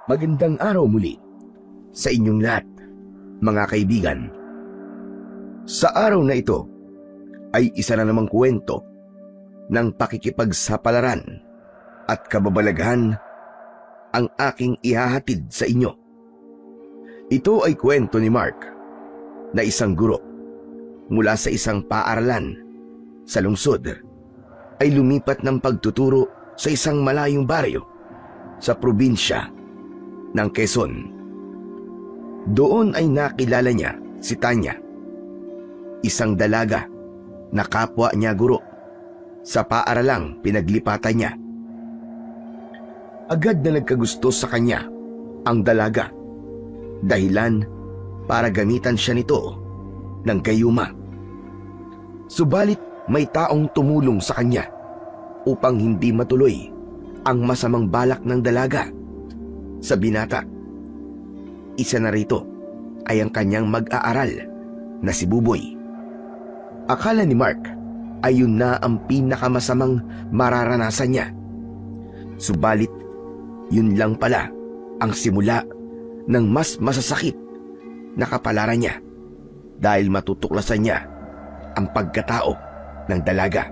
Magandang araw muli sa inyong lahat, mga kaibigan. Sa araw na ito ay isa na namang kwento ng pakikipagsapalaran at kababalaghan ang aking ihahatid sa inyo. Ito ay kwento ni Mark na isang guro mula sa isang paaralan sa lungsod ay lumipat ng pagtuturo sa isang malayong baryo sa probinsya ng Quezon. Doon ay nakilala niya si Tanya, isang dalaga na kapwa niya guro sa paaralang pinaglipatan niya. Agad na nagkagusto sa kanya ang dalaga, dahilan para gamitan siya nito ng gayuma. Subalit may taong tumulong sa kanya upang hindi matuloy ang masamang balak ng dalaga sa binata. Isa na rito ay ang kanyang mag-aaral na si Buboy. Akala ni Mark ay yun na ang pinakamasamang mararanasan niya. Subalit yun lang pala ang simula ng mas masasakit na kapalaran niya, dahil matutuklasan niya ang pagkatao ng dalaga.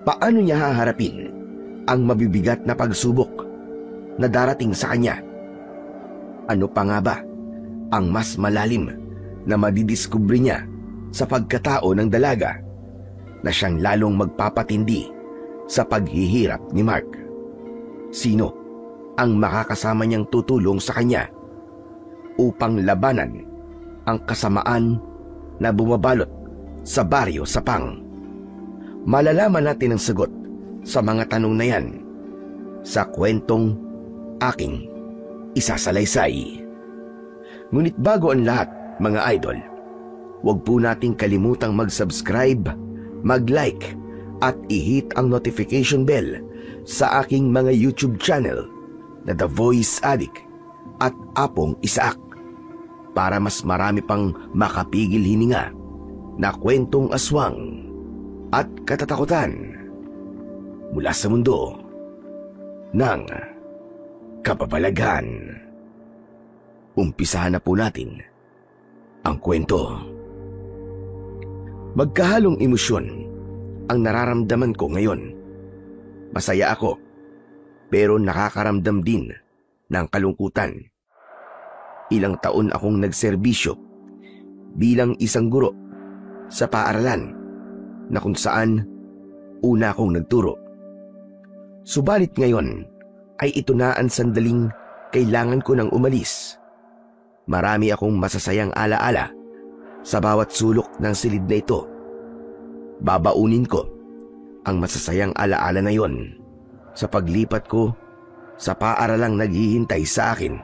Paano niya haharapin ang mabibigat na pagsubok na darating sa kanya? Ano pa nga ba ang mas malalim na madidiskubre niya sa pagkatao ng dalaga na siyang lalong magpapatindi sa paghihirap ni Mark? Sino ang makakasama niyang tutulong sa kanya upang labanan ang kasamaan na bumabalot sa baryo Sapang? Malalaman natin ang sagot sa mga tanong na yan sa kwentong aking isasalaysay. Ngunit bago ang lahat, mga idol, huwag po nating kalimutang mag-subscribe, mag-like at i-hit ang notification bell sa aking mga YouTube channel na The Voice Addict at Apong Isaak, para mas marami pang makapigil hininga na kwentong aswang at katatakutan mula sa mundo ng kababalaghan. Umpisahan na po natin ang kwento. Magkahalong emosyon ang nararamdaman ko ngayon. Masaya ako, pero nakakaramdam din ng kalungkutan. Ilang taon akong nagserbisyo bilang isang guro sa paaralan na kung saan una akong nagturo. Subalit ngayon ay ito na ang sandaling kailangan ko nang umalis. Marami akong masasayang alaala sa bawat sulok ng silid na ito. Babaunin ko ang masasayang alaala na yon sa paglipat ko sa paaralang naghihintay sa akin.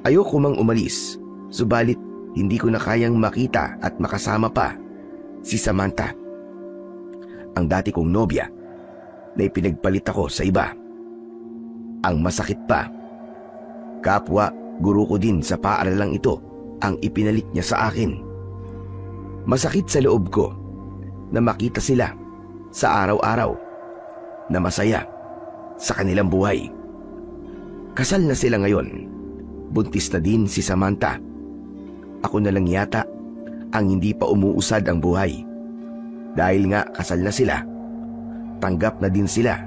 Ayoko mang umalis, subalit hindi ko na kayang makita at makasama pa si Samantha, ang dati kong nobya na ipinagpalit ako sa iba. Ang masakit pa, kapwa guro ko din sa paaralang ito ang ipinalit niya sa akin. Masakit sa loob ko na makita sila sa araw-araw na masaya sa kanilang buhay. Kasal na sila ngayon, buntis na din si Samantha. Ako na lang yata ang hindi pa umuusad ang buhay. Dahil nga kasal na sila, tanggap na din sila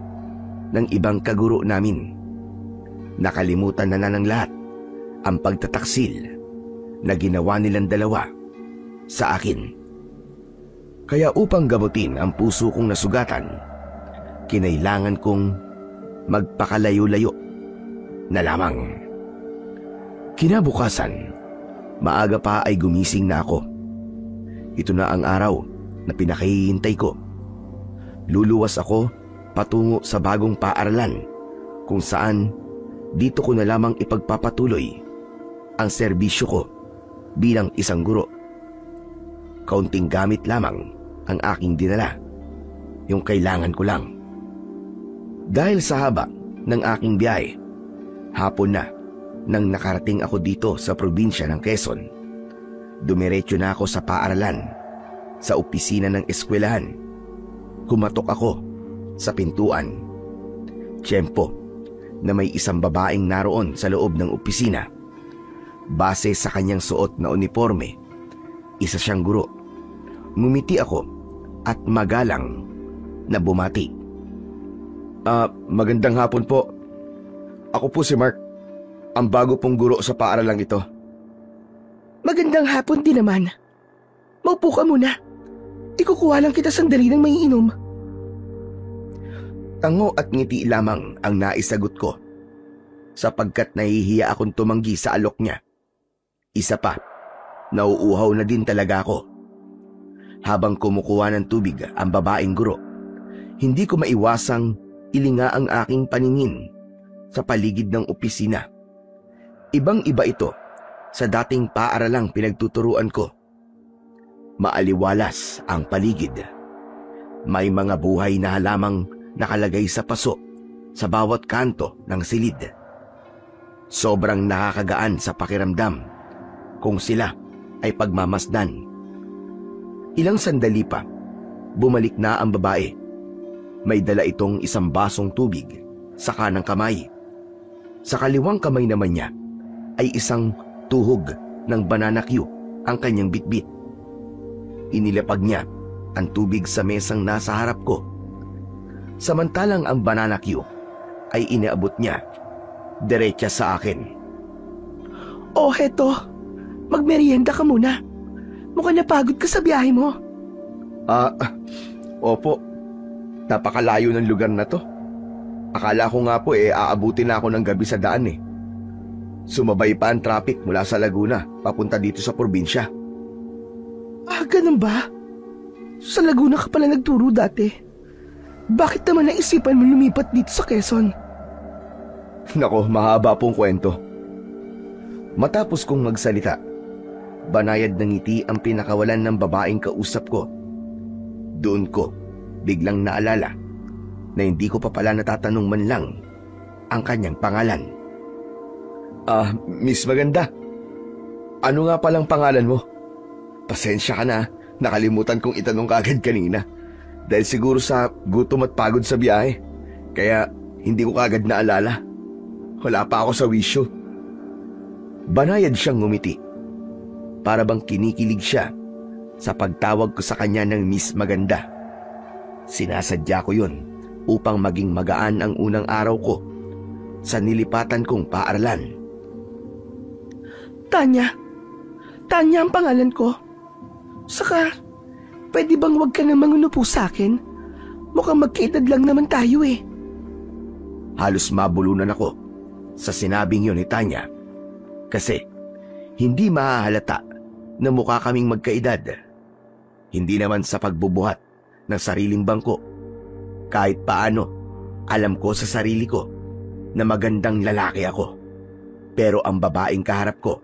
ng ibang kaguro namin. Nakalimutan na ng lahat ang pagtataksil na ginawa nilang dalawa sa akin. Kaya upang gamutin ang puso kong nasugatan, kinailangan kong magpakalayo-layo na lamang. Kinabukasan, maaga pa ay gumising na ako. Ito na ang araw na pinakahihintay ko. Luluwas ako patungo sa bagong paaralan kung saan dito ko na lamang ipagpapatuloy ang serbisyo ko bilang isang guro. Kaunting gamit lamang ang aking dinala, yung kailangan ko lang. Dahil sa haba ng aking biyahe, hapon na nang nakarating ako dito sa probinsya ng Quezon. Dumiretso na ako sa paaralan, sa opisina ng eskwelahan. Kumatok ako sa pintuan. Tiyempo na may isang babaeng naroon sa loob ng opisina. Base sa kanyang suot na uniforme, isa siyang guro. Ngumiti ako at magalang na bumati. Magandang hapon po. Ako po si Mark, ang bago pong guro sa paaralang ito. Magandang hapon din naman. Maupo ka muna. Ikukuha lang kita sandali ng maiinom. Tango at ngiti lamang ang naisagot ko, sapagkat nahihiya akong tumanggi sa alok niya. Isa pa, nauuhaw na din talaga ako. Habang kumukuha ng tubig ang babaeng guro, hindi ko maiwasang ilinga ang aking paningin sa paligid ng opisina. Ibang-iba ito sa dating paaralang pinagtuturuan ko. Maaliwalas ang paligid. May mga buhay na halamang nakalagay sa paso sa bawat kanto ng silid. Sobrang nakakagaan sa pakiramdam kung sila ay pagmamasdan. Ilang sandali pa, bumalik na ang babae. May dala itong isang basong tubig sa kanang kamay. Sa kaliwang kamay naman niya ay isang tuhog ng banana cue ang kanyang bitbit. Inilapag niya ang tubig sa mesang nasa harap ko. Samantalang ang banana cue ay inaabot niya diretsa sa akin. Oh, heto. Magmerienda ka muna. Mukhang napagod ka sa biyahe mo. Opo. Napakalayo ng lugar na to. Akala ko nga po aabutin na ako ng gabi sa daan eh. Sumabay pa ang traffic mula sa Laguna papunta dito sa probinsya. Ganun ba? Sa Laguna ka pala nagturo dati. Bakit naman naisipan mo lumipat dito sa Quezon? Nako, mahaba pong kwento. Matapos kong magsalita, banayad ng ngiti ang pinakawalan ng babaeng kausap ko. Doon ko biglang naalala na hindi ko pa pala natatanong man lang ang kanyang pangalan. Miss Maganda, ano nga palang pangalan mo? Pasensya ka na, nakalimutan kong itanong kaagad kanina. Dahil siguro sa gutom at pagod sa biyahe, kaya hindi ko kaagad naalala. Wala pa ako sa wisyo. Banayad siyang ngumiti. Para bang kinikilig siya sa pagtawag ko sa kanya ng Miss Maganda. Sinasadya ko yun upang maging magaan ang unang araw ko sa nilipatan kong paaralan. Tanya. Tanya ang pangalan ko. Saka, pwede bang wag ka na mangunupo sa akin? Mukhang magkaedad lang naman tayo eh. Halos mabulunan ako sa sinabing yun ni Tanya. Kasi, hindi mahahalata na mukha kaming magkaedad. Hindi naman sa pagbubuhat ng sariling bangko. Kahit paano, alam ko sa sarili ko na magandang lalaki ako. Pero ang babaeng kaharap ko,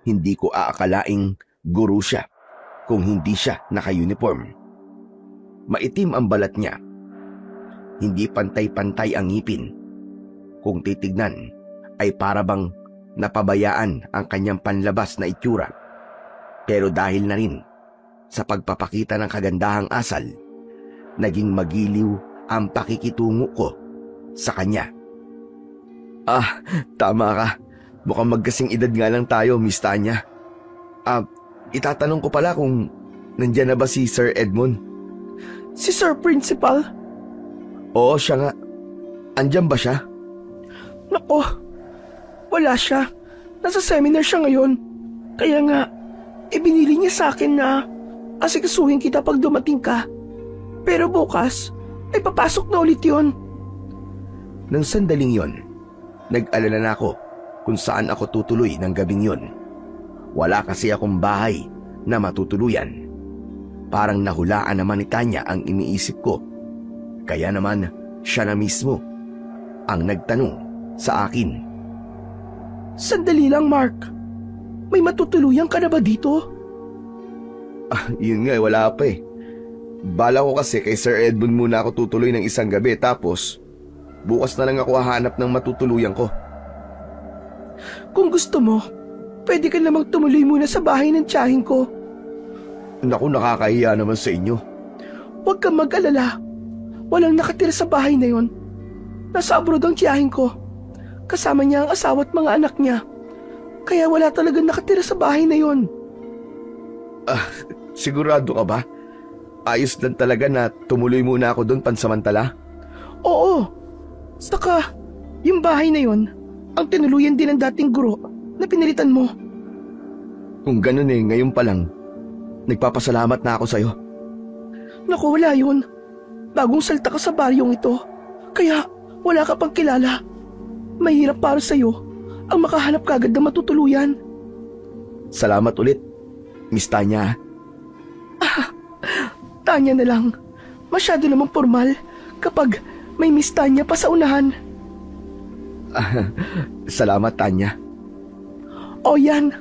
hindi ko aakalaing guro siya kung hindi siya naka-uniform. Maitim ang balat niya. Hindi pantay-pantay ang ngipin. Kung titignan, ay para bang napabayaan ang kanyang panlabas na itsura. Pero dahil na rin sa pagpapakita ng kagandahang asal, naging magiliw ang pakikitungo ko sa kanya. Tama ka. Mukhang magkasing edad nga lang tayo, Miss Tanya. Itatanong ko pala kung nandyan na ba si Sir Edmond? Si Sir Principal? Oo, siya nga. Andyan ba siya? Nako, wala siya. Nasa seminar siya ngayon. Kaya nga, ibinili niya sa akin na asikasuhin kita pag dumating ka. Pero bukas, ay papasok na ulit yun. Nang sandaling yon, nag-alala na ako kung saan ako tutuloy ng gabing yon. Wala kasi akong bahay na matutuluyan. Parang nahulaan naman ni Tanya ang iniisip ko. Kaya naman siya na mismo ang nagtanong sa akin. Sandali lang, Mark. May matutuluyan ka na ba dito? Yun nga, wala pa eh. Bala ko kasi kay Sir Edmund muna ako tutuloy ng isang gabi, tapos bukas na lang ako hahanap ng matutuluyan ko. Kung gusto mo, pwede ka namang tumuloy muna sa bahay ng tiyahin ko. Naku, nakakahiya naman sa inyo. Huwag kang mag-alala. Walang nakatira sa bahay na yon. Nasa abroad ang tiyahin ko. Kasama niya ang asawa at mga anak niya. Kaya wala talagang nakatira sa bahay na yon. Sigurado ka ba? Ayos lang talaga na tumuloy muna ako doon pansamantala? Oo. Saka, yung bahay na yon, ang tinuluyan din ng dating guro na pinilitan mo. Kung ganun ngayon pa lang, nagpapasalamat na ako sa'yo. Naku, wala yun. Bagong salta ka sa baryong ito. Kaya wala ka pang kilala. Mahirap para sa'yo ang makahanap kagad na matutuluyan. Salamat ulit, Miss Tanya. Tanya na lang. Masyado namang formal kapag may Miss Tanya pa sa unahan. Salamat, Tanya. O yan,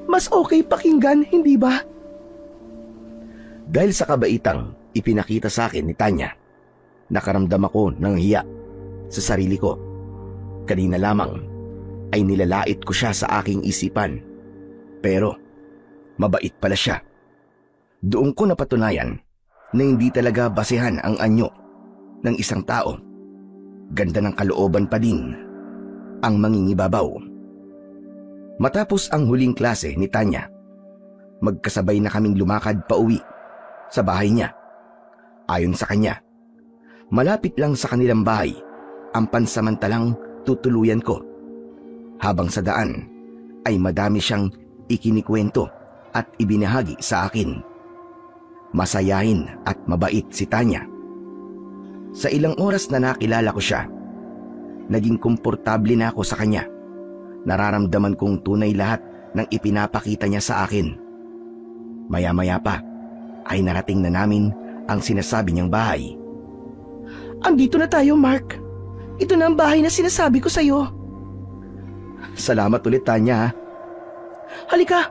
mas okay pakinggan, hindi ba? Dahil sa kabaitang ipinakita sa akin ni Tanya, nakaramdam ako ng hiya sa sarili ko. Kanina lamang ay nilalait ko siya sa aking isipan. Pero mabait pala siya. Doon ko napatunayan na hindi talaga basehan ang anyo ng isang tao. Ganda ng kalooban pa din ang mangingibabaw. Matapos ang huling klase ni Tanya, magkasabay na kaming lumakad pauwi sa bahay niya. Ayon sa kanya, malapit lang sa kanilang bahay ang pansamantalang tutuluyan ko. Habang sa daan ay madami siyang ikinikwento at ibinahagi sa akin. Masayahin at mabait si Tanya. Sa ilang oras na nakilala ko siya, naging komportable na ako sa kanya. Nararamdaman kong tunay lahat ng ipinapakita niya sa akin. Maya-maya pa ay narating na namin ang sinasabi niyang bahay. Andito na tayo, Mark. Ito na ang bahay na sinasabi ko sa'yo. Salamat ulit, Tanya. Halika,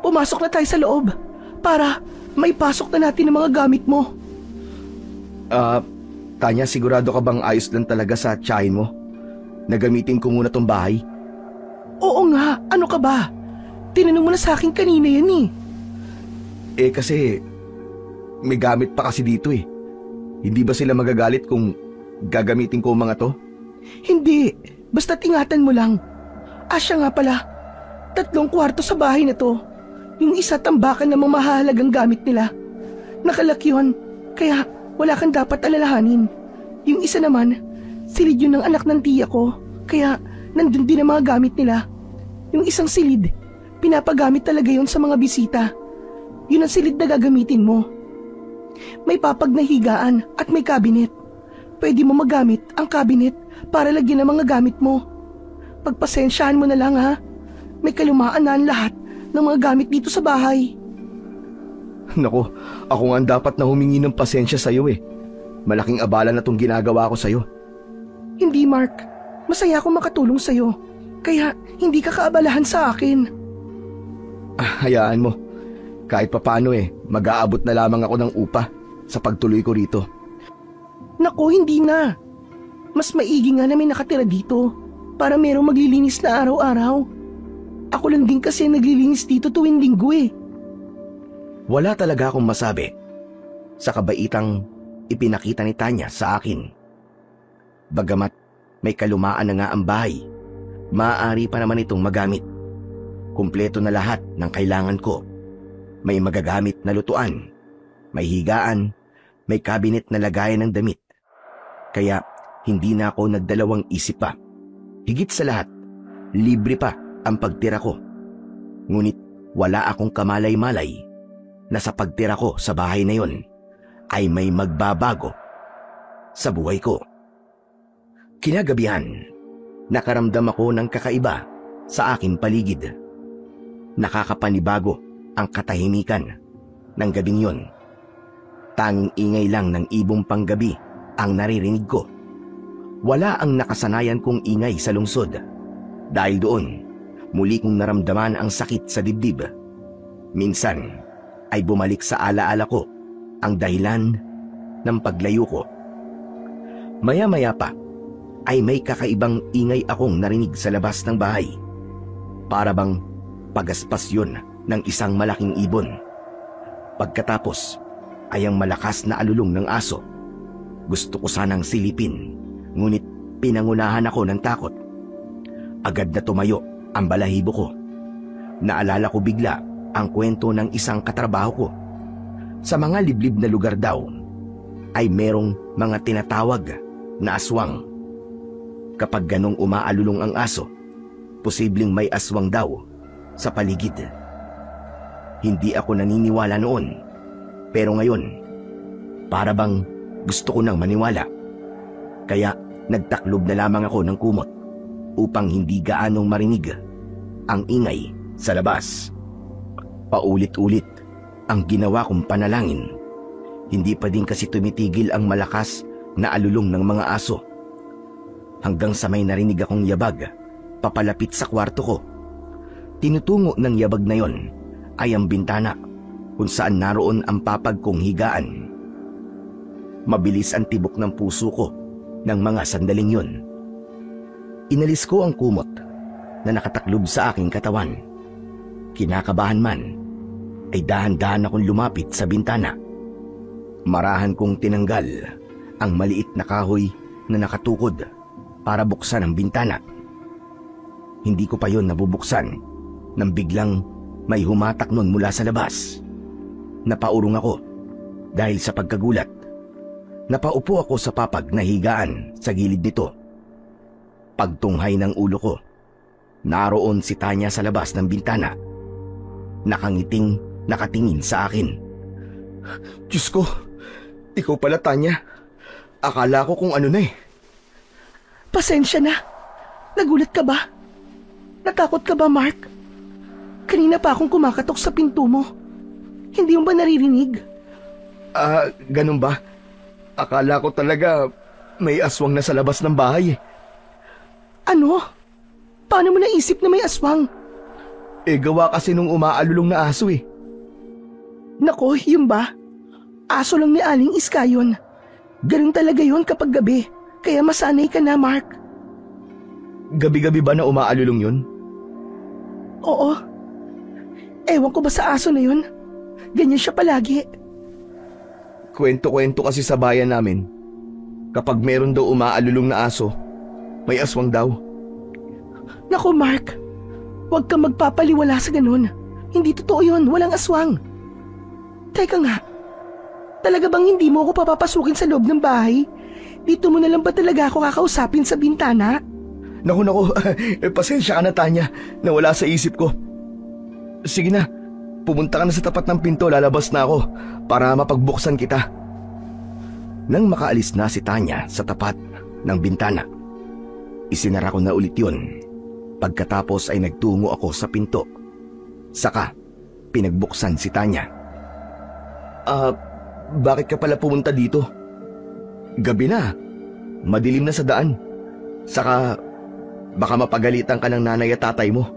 pumasok na tayo sa loob para maipasok na natin ang mga gamit mo. Tanya, sigurado ka bang ayos lang talaga sa tiyahin mo? Nagamitin ko muna tong bahay? Oo nga, ano ka ba? Tinanong mo na sa akin kanina yan Kasi may gamit pa kasi dito Hindi ba sila magagalit kung gagamitin ko ang mga to? Hindi, basta't ingatan mo lang. Siya nga pala, 3 kwarto sa bahay na to. Yung isa tambakan ng mga mahalagang gamit nila. Nakalak yun, kaya wala kang dapat alalahanin. Yung isa naman, silid yun ng anak ng tiya ko, kaya nandun din ang mga gamit nila. Yung isang silid, pinapagamit talaga yun sa mga bisita. Yun ang silid na gagamitin mo. May papag na higaan at may kabinet. Pwede mo magamit ang kabinet para lagyan ng mga gamit mo. Pagpasensyahan mo na lang ha. May kalumaan na ang lahat ng mga gamit dito sa bahay. Nako, ako nga ang dapat na humingi ng pasensya sa'yo Malaking abala na tong ginagawa ko sa'yo. Hindi, Mark. Masaya akong makatulong sa'yo. Kaya hindi ka kaabalahan sa akin. Hayaan mo. Kahit papaano mag-aabot na lamang ako ng upa sa pagtuloy ko rito. Naku, hindi na. Mas maigi nga na may nakatira dito para merong maglilinis na araw-araw. Ako lang din kasi naglilinis dito tuwing linggo Wala talaga akong masabi sa kabaitang ipinakita ni Tanya sa akin. Bagamat may kalumaan na nga ang bahay, maaari pa naman itong magamit. Kumpleto na lahat ng kailangan ko. May magagamit na lutuan, may higaan, may kabinet na lagayan ng damit. Kaya hindi na ako nagdalawang isip pa. Higit sa lahat, libre pa ang pagtira ko. Ngunit wala akong kamalay-malay na sa pagtira ko sa bahay na yon ay may magbabago sa buhay ko. Kinagabihan, nakaramdam ako ng kakaiba sa aking paligid. Nakakapanibago ang katahimikan ng gabing yon. Tanging ingay lang ng ibong panggabi ang naririnig ko. Wala ang nakasanayan kong ingay sa lungsod. Dahil doon, muli kong naramdaman ang sakit sa dibdib. Minsan ay bumalik sa alaala ko ang dahilan ng paglayo ko. Maya-maya pa ay may kakaibang ingay akong narinig sa labas ng bahay. Para bang pagaspas yun ng isang malaking ibon. Pagkatapos ay ang malakas na alulong ng aso. Gusto ko sanang silipin, ngunit Pinangunahan ako ng takot. Agad na tumayo ang balahibo ko. Naalala ko bigla ang kwento ng isang katrabaho ko. Sa mga liblib na lugar daw ay merong mga tinatawag na aswang. Kapag ganong umaalulong ang aso, posibleng may aswang daw sa paligid. Hindi ako naniniwala noon, pero ngayon, para bang gusto ko nang maniwala. Kaya nagtaklob na lamang ako ng kumot upang hindi gaanong marinig ang ingay sa labas. Paulit-ulit ang ginawa kong panalangin. Hindi pa din kasi tumitigil ang malakas na alulong ng mga aso. Hanggang sa may narinig akong yabag papalapit sa kwarto ko. Tinutungo ng yabag na yon ay ang bintana kung saan naroon ang papag kong higaan. Mabilis ang tibok ng puso ko ng mga sandaling yon. Inalis ko ang kumot na nakataklob sa aking katawan. Kinakabahan man, ay dahan-dahan akong lumapit sa bintana. Marahan kong tinanggal ang maliit na kahoy na nakatukod para buksan ang bintana. Hindi ko pa yon nabubuksan nang biglang may humatak nun mula sa labas. Napaurong ako dahil sa pagkagulat. Napaupo ako sa papag na higaan sa gilid nito. Pagtunghay ng ulo ko, naroon si Tanya sa labas ng bintana. Nakangiting nakatingin sa akin. Diyos ko, ikaw pala, Tanya. Akala ko kung ano na eh. Pasensya na. Nagulat ka ba? Natakot ka ba, Mark? Kanina pa akong kumakatok sa pinto mo. Hindi mo ba naririnig? Ganun ba? Akala ko talaga may aswang na sa labas ng bahay. Ano? Paano mo naisip na may aswang? Gawa kasi nung umaalulong na aso eh. Nako, yun ba? Aso lang ni Aling Iska yun. Ganun talaga yun kapag gabi. Kaya masanay ka na, Mark. Gabi-gabi ba na umaalulong yun? Oo. Ewan ko ba sa aso na yun? Ganyan siya palagi. Kwento-kwento kasi sa bayan namin. Kapag meron daw umaalulong na aso, may aswang daw. Naku, Mark. Huwag kang magpapaliwala sa ganun. Hindi totoo yun. Walang aswang. Teka nga. Talaga bang hindi mo ako papapasukin sa loob ng bahay? Dito mo na lang ba talaga ako kakausapin sa bintana? Naku, pasensya ka na, Tanya. Nawala sa isip ko. Sige na, pumunta ka na sa tapat ng pinto, lalabas na ako para mapagbuksan kita. Nang makaalis na si Tanya sa tapat ng bintana, isinara ko na ulit yun. Pagkatapos ay nagtungo ako sa pinto. Saka, pinagbuksan si Tanya. Bakit ka pala pumunta dito? Gabi na, madilim na sa daan. Saka, baka mapagalitan ka ng nanay at tatay mo.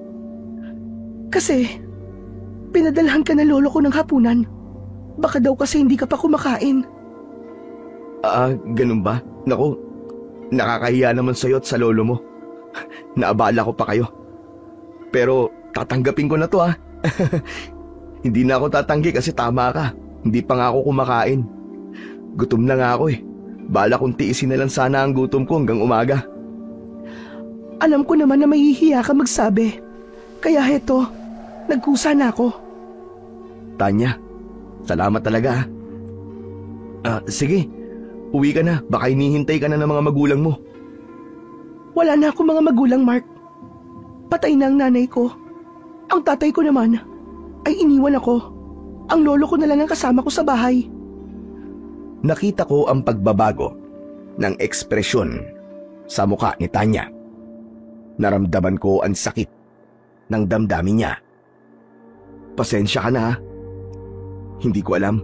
Kasi, pinadalhan ka na lolo ko ng hapunan. Baka daw kasi hindi ka pa kumakain. Ganun ba? Naku, nakakahiya naman sa'yo at sa lolo mo. Naabala ko pa kayo. Pero tatanggapin ko na to. Hindi na ako tatanggi kasi tama ka. Hindi pa nga ako kumakain. Gutom na nga ako eh. Bala kong tiisin na lang sana ang gutom ko hanggang umaga. Alam ko naman na mahihiya ka magsabi. Kaya heto, nagkusa na ako. Tanya, salamat talaga. Sige, uwi ka na. Baka hinihintay ka na ng mga magulang mo. Wala na akong mga magulang, Mark. Patay na ang nanay ko. Ang tatay ko naman ay iniwan ako. Ang lolo ko na lang ang kasama ko sa bahay. Nakita ko ang pagbabago ng ekspresyon sa mukha ni Tanya. Naramdaman ko ang sakit ng damdamin niya. Pasensya ka na ha. Hindi ko alam.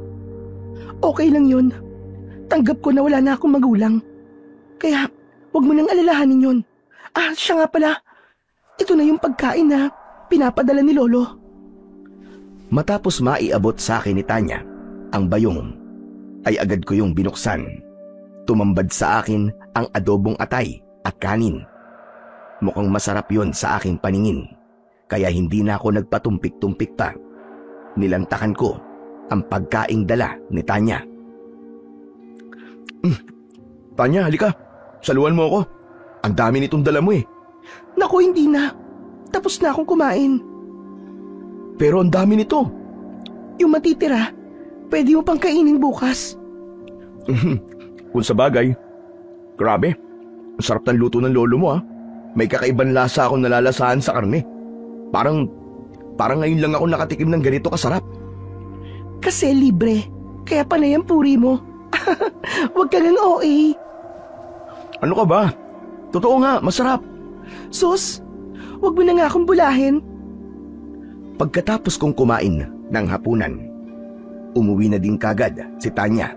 Okay lang yun. Tanggap ko na wala na akong magulang. Kaya wag mo nang alalahanin yun. Siya nga pala. Ito na yung pagkain na pinapadala ni Lolo. Matapos maiabot sa akin ni Tanya ang bayong, ay agad ko yung binuksan. Tumambad sa akin ang adobong atay at kanin. Mukhang masarap yon sa aking paningin, kaya hindi na ako nagpatumpik-tumpik pa. Nilantakan ko ang pagkaing dala ni Tanya. Tanya, halika. Saluhan mo ako. Ang dami nitong dala mo eh. Naku, hindi na. Tapos na akong kumain. Pero ang dami nito. Yung matitira, pwede mo pang kainin bukas. Kung sa bagay. Grabe. Ang sarap ng luto ng lolo mo ah. May kakaibang lasa akong nalalasahan sa karne. Parang ngayon lang ako nakatikim ng ganito kasarap. Kasi libre, kaya panay ang puri mo. Huwag ka ng OA. Ano ka ba? Totoo nga, masarap. Sus, huwag mo na nga akong bulahin. Pagkatapos kong kumain ng hapunan, umuwi na din kagad si Tanya.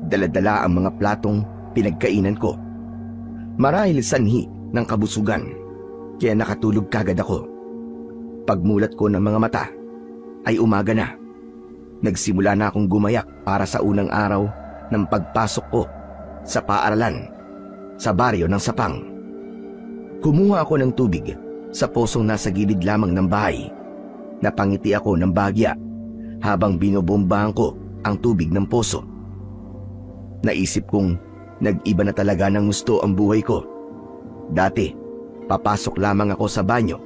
Dala-dala ang mga platong pinagkainan ko. Marahil sanhi ng kabusugan, kaya nakatulog kagad ako. Pagmulat ko ng mga mata, ay umaga na. Nagsimula na akong gumayak para sa unang araw ng pagpasok ko sa paaralan sa baryo ng Sapang. Kumuha ako ng tubig sa posong nasa gilid lamang ng bahay. Napangiti ako ng bahagya habang binobombahan ko ang tubig ng poso. Naisip kong nag-iba na talaga ng gusto ang buhay ko. Dati, papasok lamang ako sa banyo,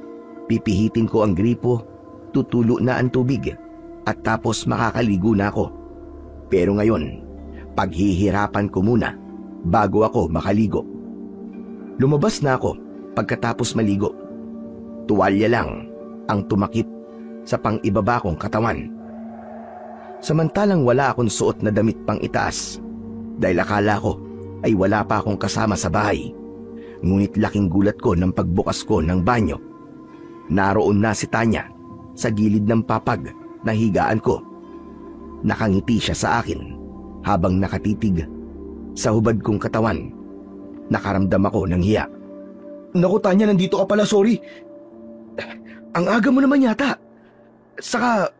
pipihitin ko ang gripo, tutulo na ang tubig, at tapos makakaligo na ako. Pero ngayon, paghihirapan ko muna bago ako makaligo. Lumabas na ako pagkatapos maligo. Tuwalya lang ang tumakip sa pang-ibaba kong katawan. Samantalang wala akong suot na damit pang itaas dahil akala ko ay wala pa akong kasama sa bahay. Ngunit laking gulat ko nang pagbukas ko ng banyo. Naroon na si Tanya sa gilid ng papag na higaan ko. Nakangiti siya sa akin habang nakatitig sa hubad kong katawan. Nakaramdam ako ng hiya. Naku Tanya, nandito ka pala, sorry. Ang aga mo naman yata. Saka,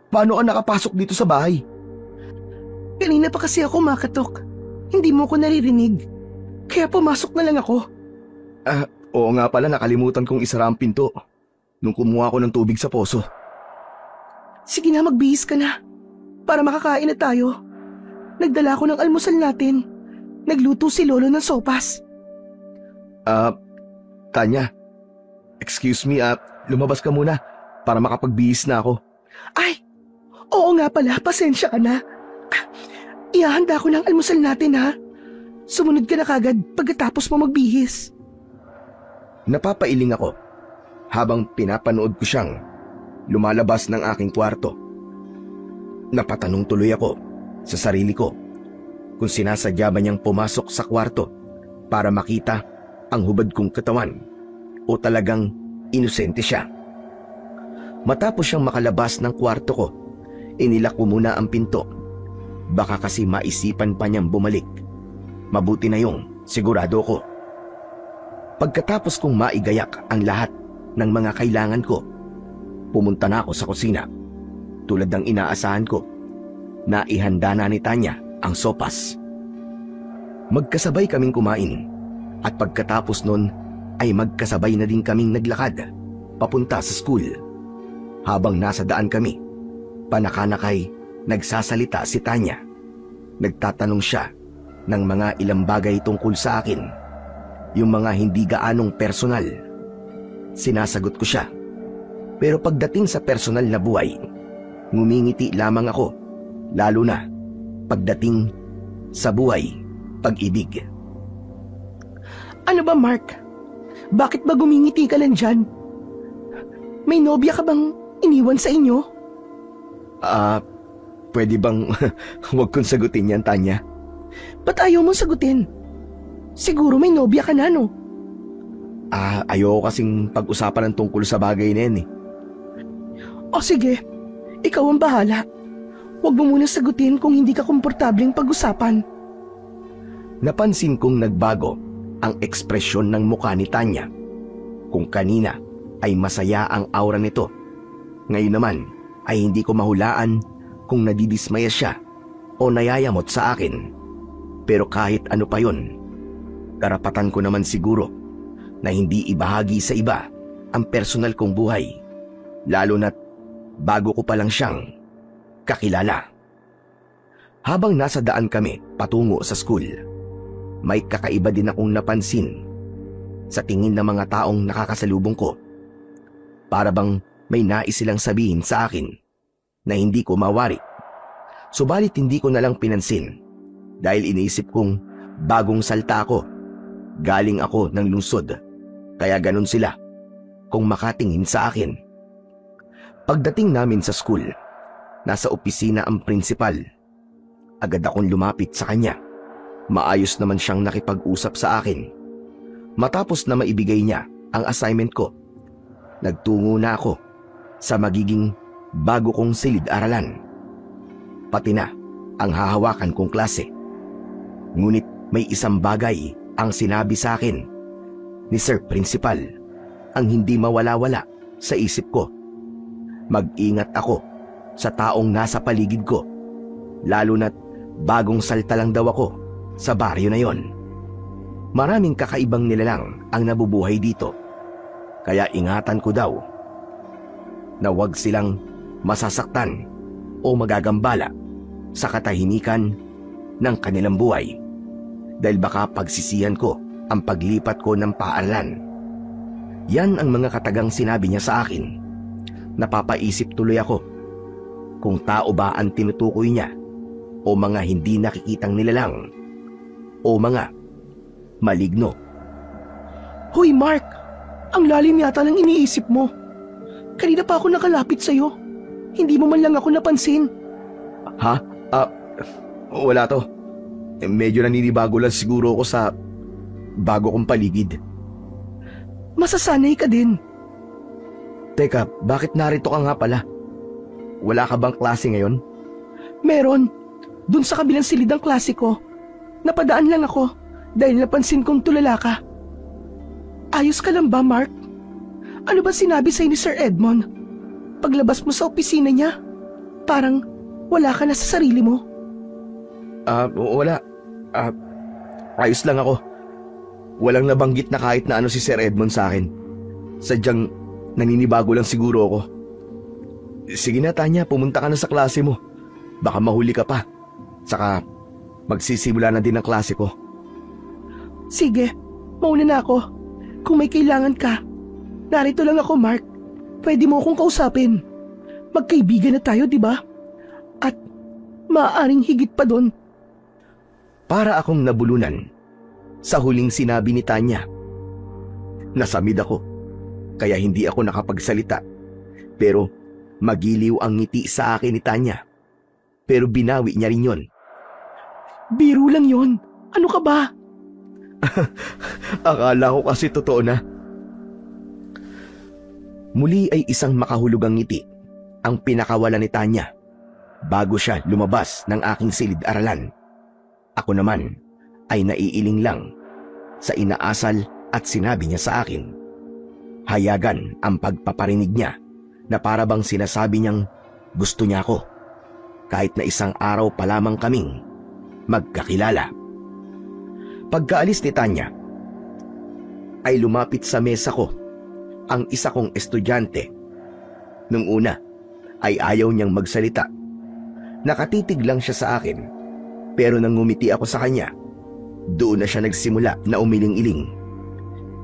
paano ka nakapasok dito sa bahay? Kanina pa kasi ako makatok. Hindi mo ko naririnig. Kaya pumasok na lang ako. Oo nga pala, nakalimutan kong isara ang pinto nung kumuha ko ng tubig sa poso. Sige na, magbihis ka na. Para makakain na tayo. Nagdala ko ng almusal natin. Nagluto si Lolo ng sopas. Tanya, excuse me, lumabas ka muna para makapagbihis na ako. Ay, oo nga pala, pasensya ka na. Ihahanda ko ng almusal natin ha. Sumunod ka na kagad pagkatapos mo magbihis. Napapailing ako habang pinapanood ko siyang lumalabas ng aking kwarto. Napatanong tuloy ako sa sarili ko kung sinasadya ba niyang pumasok sa kwarto para makita ang hubad kong katawan o talagang inosente siya. Matapos siyang makalabas ng kwarto ko, inilak ko muna ang pinto. Baka kasi maisipan pa niyang bumalik. Mabuti na yung sigurado ko. Pagkatapos kong maigayak ang lahat ng mga kailangan ko, pumunta na ako sa kusina. Tulad ng inaasahan ko, naihanda na ni Tanya ang sopas. Magkasabay kaming kumain at pagkatapos nun ay magkasabay na din kaming naglakad papunta sa school. Habang nasa daan kami, panakanakay nagsasalita si Tanya. Nagtatanong siya ng mga ilang bagay tungkol sa akin. Yung mga hindi gaanong personal. Sinasagot ko siya. Pero pagdating sa personal na buhay, ngumingiti lamang ako. Lalo na pagdating sa buhay, pag-ibig. Ano ba, Mark? Bakit ba gumingiti ka lang dyan? May nobya ka bang iniwan sa inyo? Pwede bang huwag kong sagutin yan, Tanya? Ba't ayaw mong sagutin? Siguro may nobya ka na, no? Ayoko kasing pag-usapan ng tungkol sa bagay na yan eh. O sige, ikaw ang bahala. Huwag mo muna sagutin kung hindi ka komportableng pag-usapan. Napansin kong nagbago ang ekspresyon ng mukha ni Tanya. Kung kanina ay masaya ang aura nito, ngayon naman ay hindi ko mahulaan kung nadidismaya siya o nayayamot sa akin. Pero kahit ano pa yon, karapatan ko naman siguro na hindi ibahagi sa iba ang personal kong buhay, lalo na't bago ko pa lang siyang kakilala. Habang nasa daan kami patungo sa school, may kakaiba din akong napansin sa tingin ng mga taong nakakasalubong ko. Para bang may nais silang sabihin sa akin na hindi ko mawari. Subalit hindi ko nalang pinansin dahil iniisip kong bagong salta ako. Galing ako ng lungsod, kaya ganun sila kung makatingin sa akin. Pagdating namin sa school, nasa opisina ang principal. Agad akong lumapit sa kanya. Maayos naman siyang nakipag-usap sa akin. Matapos na maibigay niya ang assignment ko, nagtungo na ako sa magiging bago kong silid-aralan. Pati na ang hahawakan kong klase. Ngunit may isang bagay ang sinabi sa akin ni Sir Principal ang hindi mawala-wala sa isip ko. Mag-ingat ako sa taong nasa paligid ko, lalo na't bagong salta lang daw ako sa baryo na yon. Maraming kakaibang nilalang ang nabubuhay dito, kaya ingatan ko daw na huwag silang masasaktan o magagambala sa katahimikan ng kanilang buhay, dahil baka pagsisihan ko ang paglipat ko ng paaralan. Yan ang mga katagang sinabi niya sa akin. Napapaisip tuloy ako kung tao ba ang tinutukoy niya o mga hindi nakikitang nilalang o mga maligno. Hoy Mark, ang lalim yata ng iniisip mo. Kanina pa ako nakalapit sa'yo. Hindi mo man lang ako napansin. Ha? Wala to. Medyo naninibago lang siguro ako sa bago kong paligid. Masasanay ka din. Teka, bakit narito ka nga pala? Wala ka bang klase ngayon? Meron. Dun sa kabilang silid ng klase ko. Napadaan lang ako dahil napansin kong tulala ka. Ayos ka lang ba, Mark? Ano ba sinabi sa'yo ni Sir Edmond? Paglabas mo sa opisina niya, parang wala ka na sa sarili mo. Wala. Ayos lang ako. Walang nabanggit na kahit na ano si Sir Edmond sa akin. Sadyang naninibago lang siguro ako. Sige na, Tanya, pumunta ka na sa klase mo. Baka mahuli ka pa. Saka magsisimula na din ang klase ko. Sige, mauna na ako. Kung may kailangan ka, narito lang ako, Mark. Pwede mo akong kausapin. Magkaibigan na tayo, di ba? At maaaring higit pa doon. Para akong nabulunan sa huling sinabi ni Tanya. Nasamid ako, kaya hindi ako nakapagsalita. Pero magiliw ang ngiti sa akin ni Tanya. Pero binawi niya rin yon. Biro lang yon. Ano ka ba? Akala ko kasi totoo na. Muli ay isang makahulugang ngiti ang pinakawala ni Tanya bago siya lumabas ng aking silid-aralan. Ako naman ay naiiling lang sa inaasal at sinabi niya sa akin. Hayagan ang pagpaparinig niya na para bang sinasabi niyang gusto niya ako kahit na isang araw pa lamang kaming magkakilala. Pagkaalis ni Tanya ay lumapit sa mesa ko ang isa kong estudyante. Nung una ay ayaw niyang magsalita. Nakatitig lang siya sa akin, pero nang ngumiti ako sa kanya, doon na siya nagsimula na umiling-iling.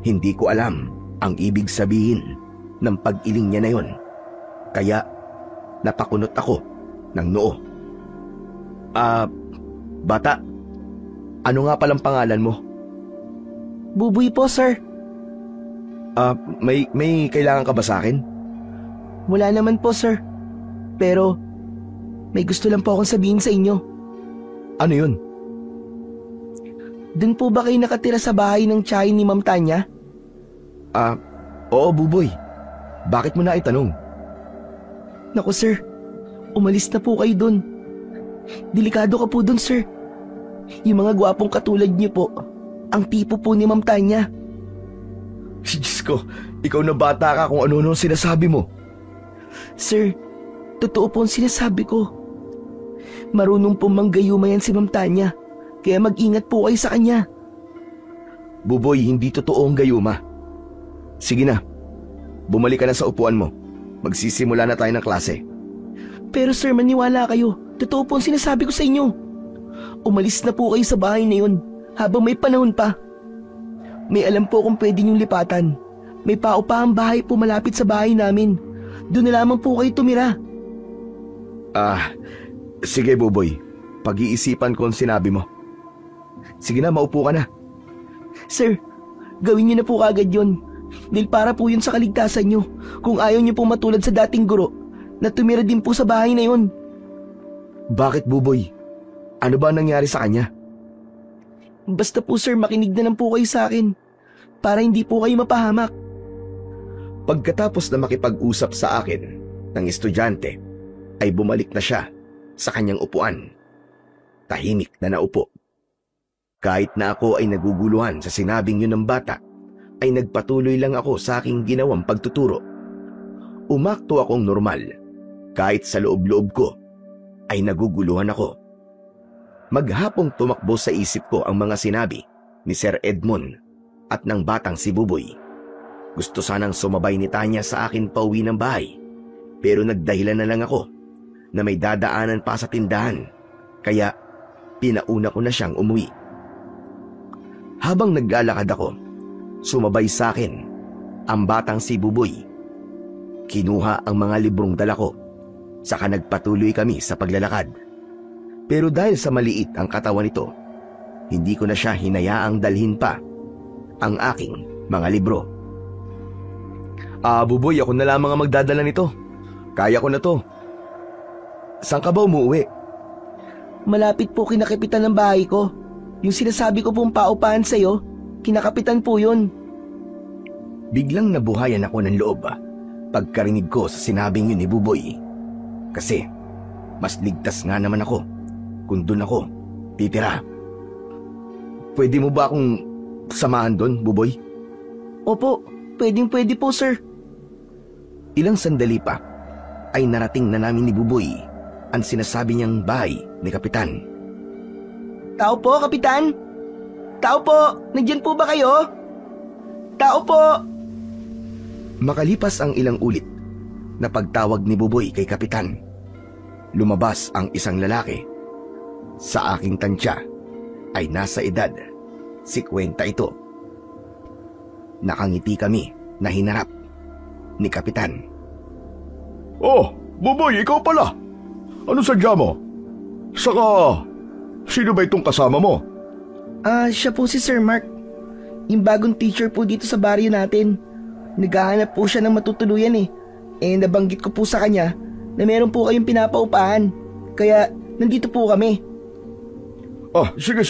Hindi ko alam ang ibig sabihin ng pag-iling niya na yon, kaya napakunot ako ng noo. Bata, ano nga palang pangalan mo? Buboy po, sir. May kailangan ka ba sa akin? Wala naman po, sir. Pero may gusto lang po akong sabihin sa inyo. Ano yun? Dun po ba kayo nakatira sa bahay ng tiyahin ni Ma'am Tanya? Oo, Buboy. Bakit mo na itanong? Naku, sir. Umalis na po kayo dun. Delikado ka po dun, sir. Yung mga gwapong katulad niyo po, ang tipo po ni Ma'am Tanya. Diyos ko, ikaw na bata ka kung ano-ano sinasabi mo. Sir, totoo po ang sinasabi ko. Marunong po manggayuma yan si Ma'am Tanya, kaya mag-ingat po kayo sa kanya. Buboy, hindi totoo ang gayuma. Sige na, bumalik ka na sa upuan mo. Magsisimula na tayo ng klase. Pero sir, maniwala kayo. Totoo po ang sinasabi ko sa inyo. Umalis na po kayo sa bahay na yun habang may panahon pa. May alam po kung pwede niyong lipatan. May paupahang bahay po malapit sa bahay namin. Doon na lamang po kayo tumira. Sige Buboy. Pag-iisipan ko ang sinabi mo. Sige na, maupo ka na. Sir, gawin niyo na po kagad yun. Dahil para po yun sa kaligtasan niyo. Kung ayaw niyo po matulad sa dating guro na tumira din po sa bahay na yun. Bakit Buboy? Ano ba nangyari sa kanya? Basta po sir, makinig na lang po kayo sa akin. Para hindi po kayo mapahamak. Pagkatapos na makipag-usap sa akin ng estudyante, ay bumalik na siya sa kanyang upuan. Tahimik na naupo. Kahit na ako ay naguguluhan sa sinabing yun ng bata, ay nagpatuloy lang ako sa aking ginawang pagtuturo. Umakto akong normal, kahit sa loob-loob ko ay naguguluhan ako. Maghapong tumakbo sa isip ko ang mga sinabi ni Sir Edmond at ng batang si Buboy. Gusto sanang sumabay ni Tanya sa akin pauwi ng bahay, pero nagdahilan na lang ako na may dadaanan pa sa tindahan, kaya pinauna ko na siyang umuwi. Habang naglalakad ako, sumabay sa akin ang batang si Buboy. Kinuha ang mga librong dala ko, saka nagpatuloy kami sa paglalakad. Pero dahil sa maliit ang katawan nito, hindi ko na siya hinayaang dalhin pa ang aking mga libro. Buboy, ako na lamang ang magdadala nito. Kaya ko na to. Saan ka ba umuwi? Malapit po kinakapitan ng bahay ko. Yung sinasabi ko pong paupahan sa'yo, kinakapitan po yun. Biglang nabuhayan ako ng loob pagkarinig ko sa sinabing yun ni Buboy. Kasi mas ligtas nga naman ako kung doon ako titira. Pwede mo ba akong samahan doon, Buboy? Opo, pwede po sir. Ilang sandali pa ay narating na namin ni Buboy ang sinasabi niyang bahay ni Kapitan. Tao po, Kapitan! Tao po! Nandiyan po ba kayo? Tao po! Makalipas ang ilang ulit na pagtawag ni Buboy kay Kapitan, lumabas ang isang lalaki. Sa aking tansya ay nasa edad 50 ito. Nakangiti kami na hinarap ni Kapitan. Oh, Buboy, ikaw pala. Ano sadya mo? Saka, sino ba itong kasama mo? Siya po si Sir Mark. Yung bagong teacher po dito sa baryo natin. Naghahanap po siya ng matutuluyan eh. Nabanggit ko po sa kanya na meron po kayong pinapaupahan. Kaya, nandito po kami. Sige.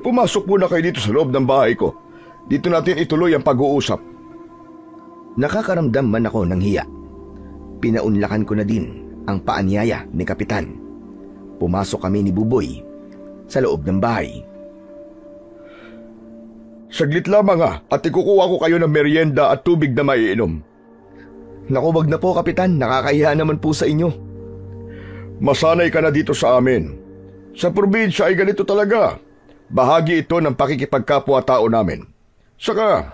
Pumasok muna kayo dito sa loob ng bahay ko. Dito natin ituloy ang pag-uusap. Nakakaramdam man ako ng hiya. Pinaunlakan ko na din ang paanyaya ni Kapitan. Pumasok kami ni Buboy sa loob ng bahay. Saglit lamang at ikukuha ko kayo ng merienda at tubig na maiinom. Naku, wag na po Kapitan, nakakahiya naman po sa inyo. Masanay ka na dito sa amin. Sa probinsya ay ganito talaga. Bahagi ito ng pakikipagkapwa-tao namin. Saka,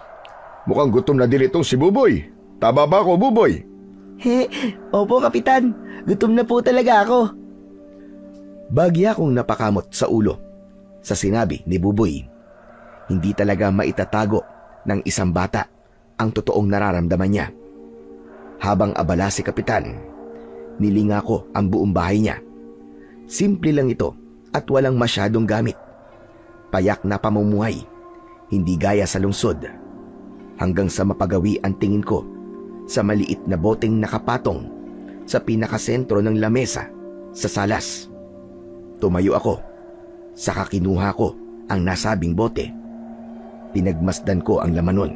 mukhang gutom na din itong si Buboy. Tama ba ako, Buboy? Opo, Kapitan. Gutom na po talaga ako. Bagya akong napakamot sa ulo sa sinabi ni Buboy. Hindi talaga maitatago ng isang bata ang totoong nararamdaman niya. Habang abala si Kapitan, nilinga ko ang buong bahay niya. Simple lang ito at walang masyadong gamit. Payak na pamumuhay, hindi gaya sa lungsod. Hanggang sa mapagawi ang tingin ko sa maliit na boteng nakapatong sa pinakasentro ng lamesa sa salas. Tumayo ako, saka kinuha ko ang nasabing bote. Pinagmasdan ko ang laman nun.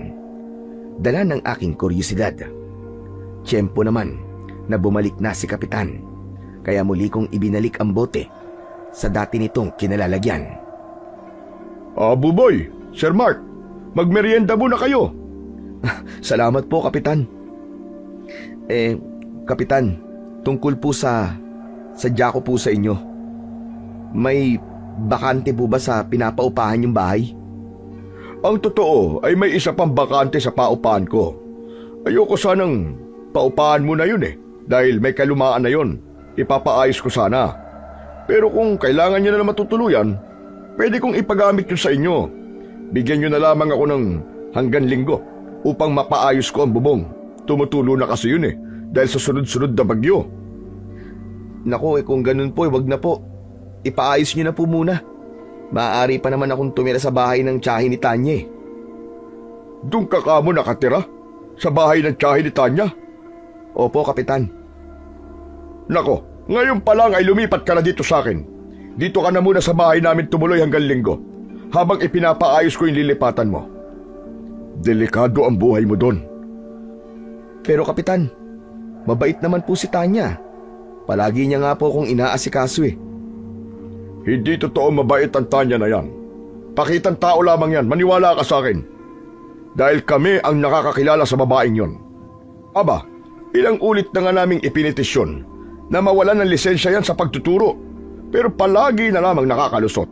Dala ng aking kuryosidad. Tiyempo naman na bumalik na si Kapitan, kaya muli kong ibinalik ang bote sa dati nitong kinalalagyan. Buboy, Sir Mark, magmerienda muna kayo. Salamat po, Kapitan. Kapitan, tungkol po sa sadya ko po sa inyo. May bakante po ba sa pinapaupahan yung bahay? Ang totoo ay may isa pang bakante sa paupahan ko. Ayoko sanang paupahan mo na yun dahil may kalumaan na yun. Ipapaayos ko sana. Pero kung kailangan nyo na matutuluyan, pwede kong ipagamit yun sa inyo. Bigyan nyo na lamang ako ng hanggang Linggo upang mapaayos ko ang bubong. Tumutulo na kasi yun dahil sa sunod-sunod na bagyo. Naku, kung ganun po, wag na po. Ipaayos niyo na po muna. Maaari pa naman akong tumira sa bahay ng tiyahin ni Tanya. Doon ka kamo nakatira? Sa bahay ng tiyahin ni Tanya? Opo, Kapitan. Nako, ngayon pa lang ay lumipat ka na dito sa akin. Dito ka na muna sa bahay namin tumuloy hanggang Linggo, habang ipinapaayos ko yung lilipatan mo. Delikado ang buhay mo doon. Pero Kapitan, mabait naman po si Tanya. Palagi niya nga po akong inaasikaso Hindi totoo mabait ang Tanya na yan. Pakitang tao lamang yan, maniwala ka sa akin. Dahil kami ang nakakakilala sa babaeng yon. Aba, ilang ulit na nga naming ipinitisyon na mawalan ng lisensya yan sa pagtuturo, pero palagi na lamang nakakalusot.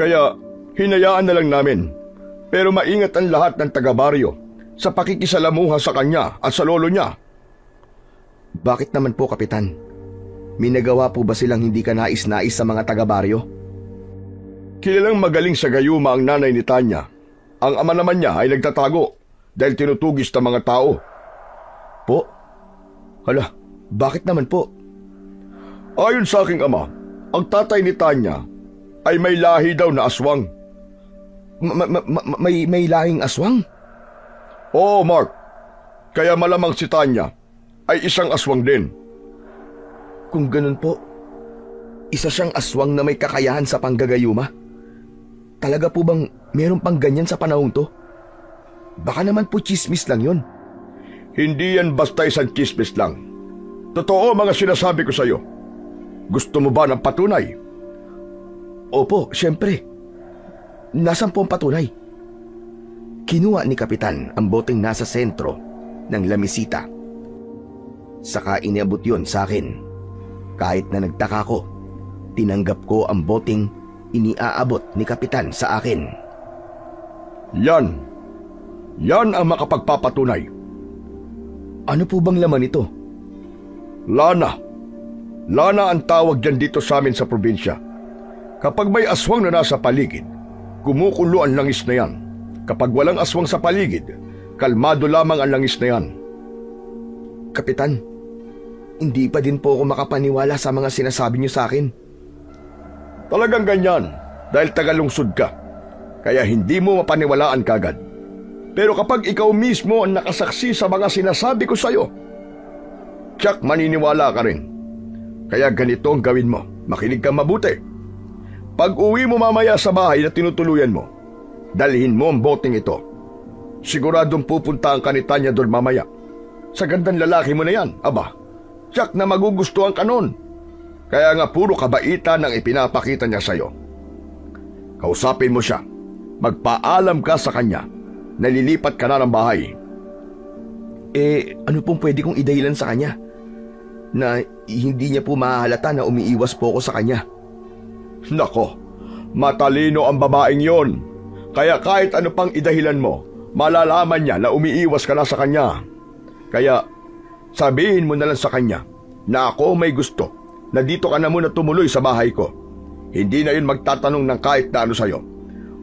Kaya hinayaan na lang namin, pero maingat ang lahat ng taga-baryo sa pakikisalamuha sa kanya at sa lolo niya. Bakit naman po, Kapitan? May nagawa po ba silang hindi ka nais-nais sa mga taga-baryo? Kilalang magaling sa gayuma ang nanay ni Tanya. Ang ama naman niya ay nagtatago dahil tinutugis ng mga tao. Po? Hala, bakit naman po? Ayon sa aking ama, ang tatay ni Tanya ay may lahi daw na aswang. May lahing aswang? Oo, Mark. Kaya malamang si Tanya ay isang aswang din. Kung ganun po, isa siyang aswang na may kakayahan sa panggagayuma? Talaga po bang meron pang ganyan sa panahong to? Baka naman po chismis lang yun. Hindi yan basta isang chismis lang. Totoo mga sinasabi ko sa'yo. Gusto mo ba ng patunay? Opo, syempre. Nasaan po ang patunay? Kinuha ni Kapitan ang boteng nasa sentro ng lamisita. Saka iniabot yun sa akin. Kahit na nagtaka ko, tinanggap ko ang boteng iniaabot ni Kapitan sa akin. Yan ang makapagpapatunay. Ano po bang laman ito? Lana ang tawag dyan dito sa amin sa probinsya. Kapag may aswang na nasa paligid, kumukulo ang langis na yan. Kapag walang aswang sa paligid, kalmado lamang ang langis na yan. Kapitan, hindi pa din po ako makapaniwala sa mga sinasabi niyo sa akin. Talagang ganyan dahil tagalungsod ka, kaya hindi mo mapaniwalaan kagad. Pero kapag ikaw mismo ang nakasaksi sa mga sinasabi ko sa'yo, tiyak maniniwala ka rin. Kaya ganito ang gawin mo, makinig kang mabuti. Pag uwi mo mamaya sa bahay na tinutuluyan mo, dalhin mo ang boteng ito. Siguradong pupuntahan ka ni Tanya doon mamaya. Sa gandang lalaki mo na yan, aba, tiyak na magugustuhan ka nun. Kaya nga puro kabaitan ang ipinapakita niya sa'yo. Kausapin mo siya. Magpaalam ka sa kanya. Nalilipat ka na ng bahay. Ano pong pwede kong idahilan sa kanya? Na hindi niya po mahahalata na umiiwas po ako sa kanya. Nako, matalino ang babaeng yon. Kaya kahit ano pang idahilan mo, malalaman niya na umiiwas ka na sa kanya. Kaya sabihin mo na lang sa kanya na ako may gusto na dito ka na muna tumuloy sa bahay ko. Hindi na yun magtatanong ng kahit na ano sa'yo.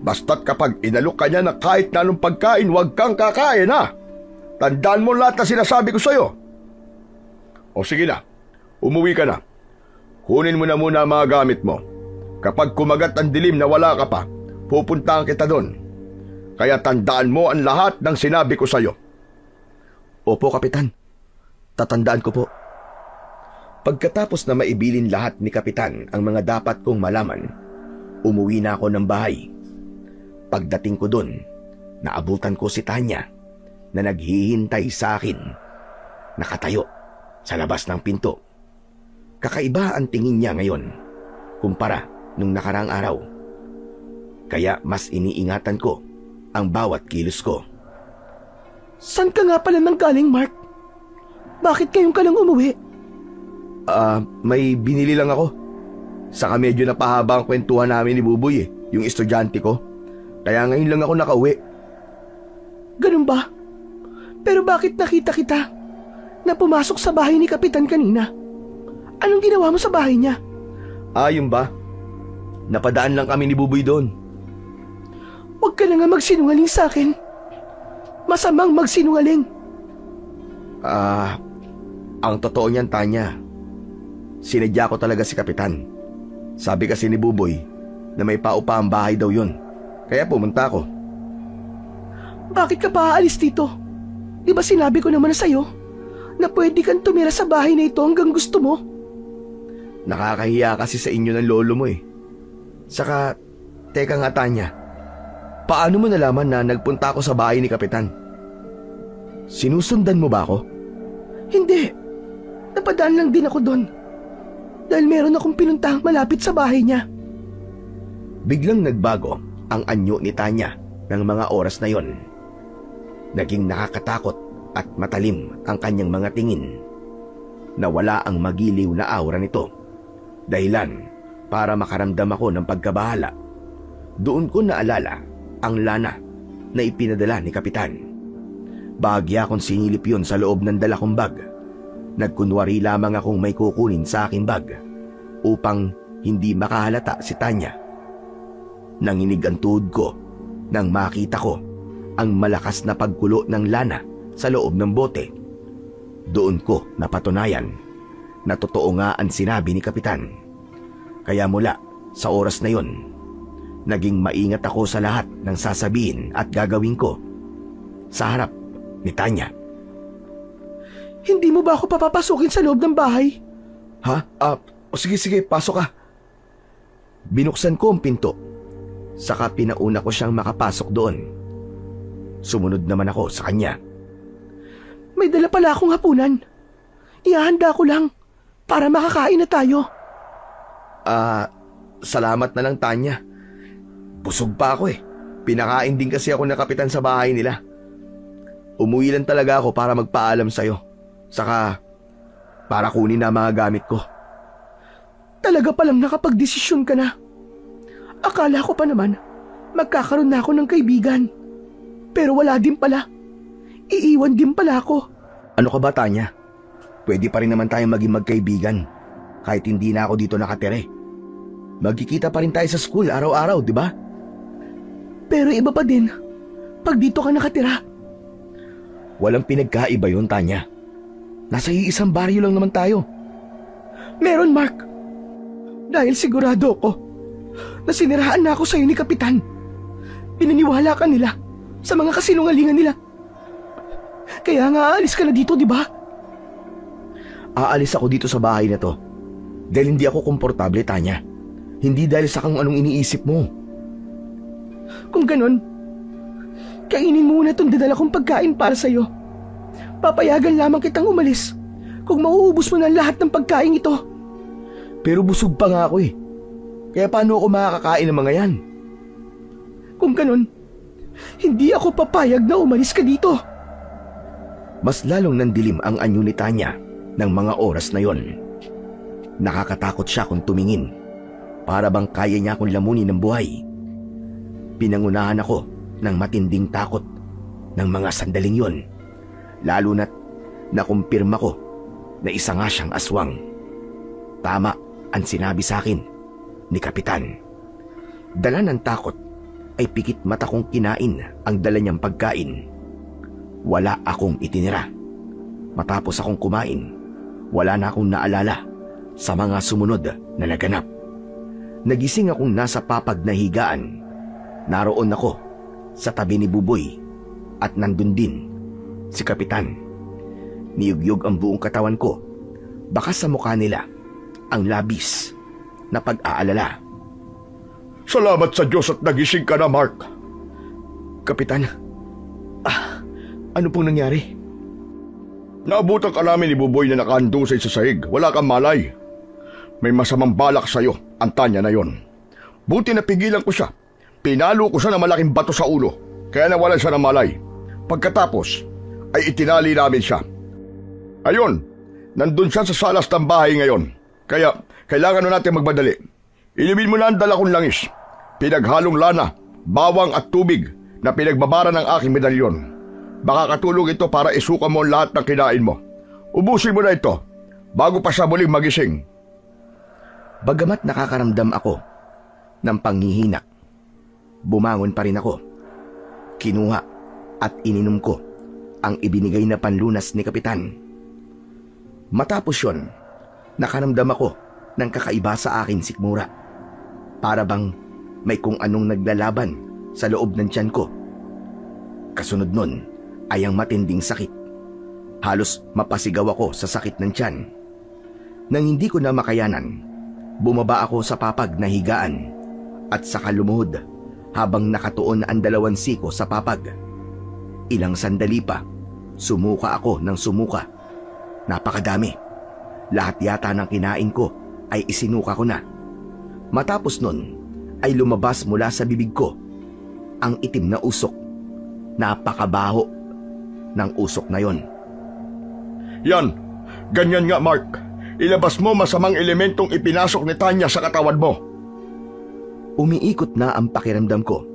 Basta't kapag inalok ka niya na kahit na anong pagkain, huwag kang kakain ha. Tandaan mo lahat na sinasabi ko sa'yo. O sige na, umuwi ka na. Kunin mo na muna ang mga gamit mo. Kapag kumagat ang dilim na wala ka pa, pupuntahan kita doon. Kaya tandaan mo ang lahat ng sinabi ko sa'yo. Opo, Kapitan. Tatandaan ko po. Pagkatapos na maibilin lahat ni Kapitan ang mga dapat kong malaman, umuwi na ako ng bahay. Pagdating ko doon, naabutan ko si Tanya na naghihintay sa akin. Nakatayo sa labas ng pinto. Kakaiba ang tingin niya ngayon kumpara nung nakaraang araw. Kaya mas iniingatan ko ang bawat kilos ko. San ka nga pala nanggaling, Mark? Bakit kayong ka lang umuwi? May binili lang ako. Saka medyo napahaba ang kwentuhan namin ni Buboy yung estudyante ko. Kaya ngayon lang ako nakauwi. Ganun ba? Pero bakit nakita kita na pumasok sa bahay ni Kapitan kanina? Anong ginawa mo sa bahay niya? Yun ba? Napadaan lang kami ni Buboy doon. Huwag ka na nga magsinungaling sa akin. masamang magsinungaling. Ang totoo niyan, Tanya, sinadya ko talaga si Kapitan. Sabi kasi ni Buboy na may paupa ang bahay daw yun. Kaya pumunta ako. Bakit ka pa aalis dito? Di ba sinabi ko naman na sa'yo na pwede kang tumira sa bahay na ito hanggang gusto mo? Nakakahiya kasi sa inyo ng lolo mo eh. Saka, teka nga Tanya, paano mo nalaman na nagpunta ako sa bahay ni Kapitan? Sinusundan mo ba ako? Hindi. Napadaan lang din ako doon. Dahil meron akong pinuntahang malapit sa bahay niya. Biglang nagbago ang anyo ni Tanya ng mga oras na yon. Naging nakakatakot at matalim ang kanyang mga tingin. Nawala ang magiliw na aura nito. Dahilan para makaramdam ako ng pagkabahala. Doon ko naalala ang lana na ipinadala ni Kapitan. Bahagya kong sinilip yon sa loob ng dala kong bag. Nagkunwari lamang akong may kukunin sa aking bag upang hindi makahalata si Tanya. Nanginig ang tuhod ko nang makita ko ang malakas na pagkulo ng lana sa loob ng bote. Doon ko napatunayan na totoo nga ang sinabi ni Kapitan. Kaya mula sa oras na yon, naging maingat ako sa lahat ng sasabihin at gagawin ko sa harap ni Tanya. Hindi mo ba ako papapasukin sa loob ng bahay? Ha? Sige, pasok ka. Binuksan ko ang pinto. Saka pinauna ko siyang makapasok doon. Sumunod naman ako sa kanya. May dala pala akong hapunan. Ihahanda ko lang para makakain na tayo. Salamat na lang, Tanya. Busog pa ako eh. Pinakain din kasi ako ng Kapitan sa bahay nila. Umuwi lang talaga ako para magpaalam sa'yo. Saka para kunin na mga gamit ko. Talaga palang nakapagdesisyon ka na. Akala ko pa naman magkakaroon na ako ng kaibigan. Pero wala din pala. Iiwan din pala ako. Ano ka ba, Tanya? Pwede pa rin naman tayong maging magkaibigan kahit hindi na ako dito nakatire. Magkikita pa rin tayo sa school araw-araw, di ba? Pero iba pa din pag dito ka nakatira. Walang pinagkaiba yun, Tanya. Nasa iisang baryo lang naman tayo. Meron, Mark. Dahil sigurado ko na siniraan na ako sa'yo ni Kapitan. Pinaniwala ka nila sa mga kasinungalingan nila. Kaya nga aalis ka na dito, di ba? Aalis ako dito sa bahay na to dahil hindi ako komportable, Tanya. Hindi dahil sa kung anong iniisip mo. Kung ganon, kainin mo muna itong dadala kong pagkain para sa'yo. Papayagan lamang kitang umalis kung mauubos mo na lahat ng pagkain ito. Pero busog pa nga ako eh. Kaya paano ako makakakain ng mga yan? Kung ganon, hindi ako papayag na umalis ka dito. Mas lalong nandilim ang anyo ni Tanya ng mga oras na yon. Nakakatakot siya kung tumingin. Para bang kaya niya akong lamunin ng buhay. Pinangunahan ako ng matinding takot ng mga sandaling yon. Lalo na't nakumpirma ko na isa nga siyang aswang. Tama ang sinabi sa akin ni Kapitan. Dala ng takot ay pikit mata kong kinain ang dala niyang pagkain. Wala akong itinira. Matapos akong kumain, wala na akong naalala sa mga sumunod na naganap. Nagising akong nasa papag na higaan. Naroon ako sa tabi ni Buboy at nandun din si Kapitan. Niyugyug ang buong katawan ko. Baka sa mukha nila ang labis na pag-aalala. Salamat sa Diyos at nagising ka na, Mark. Kapitan, ano pong nangyari? Naabutan ka namin ni Buboy na nakahandusay sa sahig. Wala kang malay. May masamang balak sa'yo ang Tanya na yon. Buti napigilan ko siya. Pinalo ko siya ng malaking bato sa ulo. Kaya nawalan siya ng malay. Pagkatapos ay itinali namin siya. Ayun, nandun siya sa salas ng bahay ngayon. Kaya kailangan na natin magmadali. Inumin mo na ang dala kong langis. Pinaghalong lana, bawang at tubig na pinagbabara ng aking medalyon. Baka katulong ito para isuka mo lahat ng kinain mo. Ubusin mo na ito bago pa siya muling magising. Bagamat nakakaramdam ako ng panghihinak, bumangon pa rin ako. Kinuha at ininom ko ang ibinigay na panlunas ni Kapitan. Matapos yon, nakaramdam ako ng kakaiba sa akin sikmura. Para bang may kung anong naglalaban sa loob ng tiyan ko. Kasunod nun ay ang matinding sakit. Halos mapasigaw ako sa sakit ng tiyan. Nang hindi ko na makayanan, bumaba ako sa papag na higaan at saka lumuhod habang nakatuon ang 2 siko sa papag. Ilang sandali pa, sumuka ako ng sumuka. Napakadami. Lahat yata ng kinain ko ay isinuka ko na. Matapos nun ay lumabas mula sa bibig ko ang itim na usok. Napakabaho ng usok na yon. Yan, ganyan nga Mark. Ilabas mo masamang elementong ipinasok ni Tanya sa katawan mo. Umiikot na ang pakiramdam ko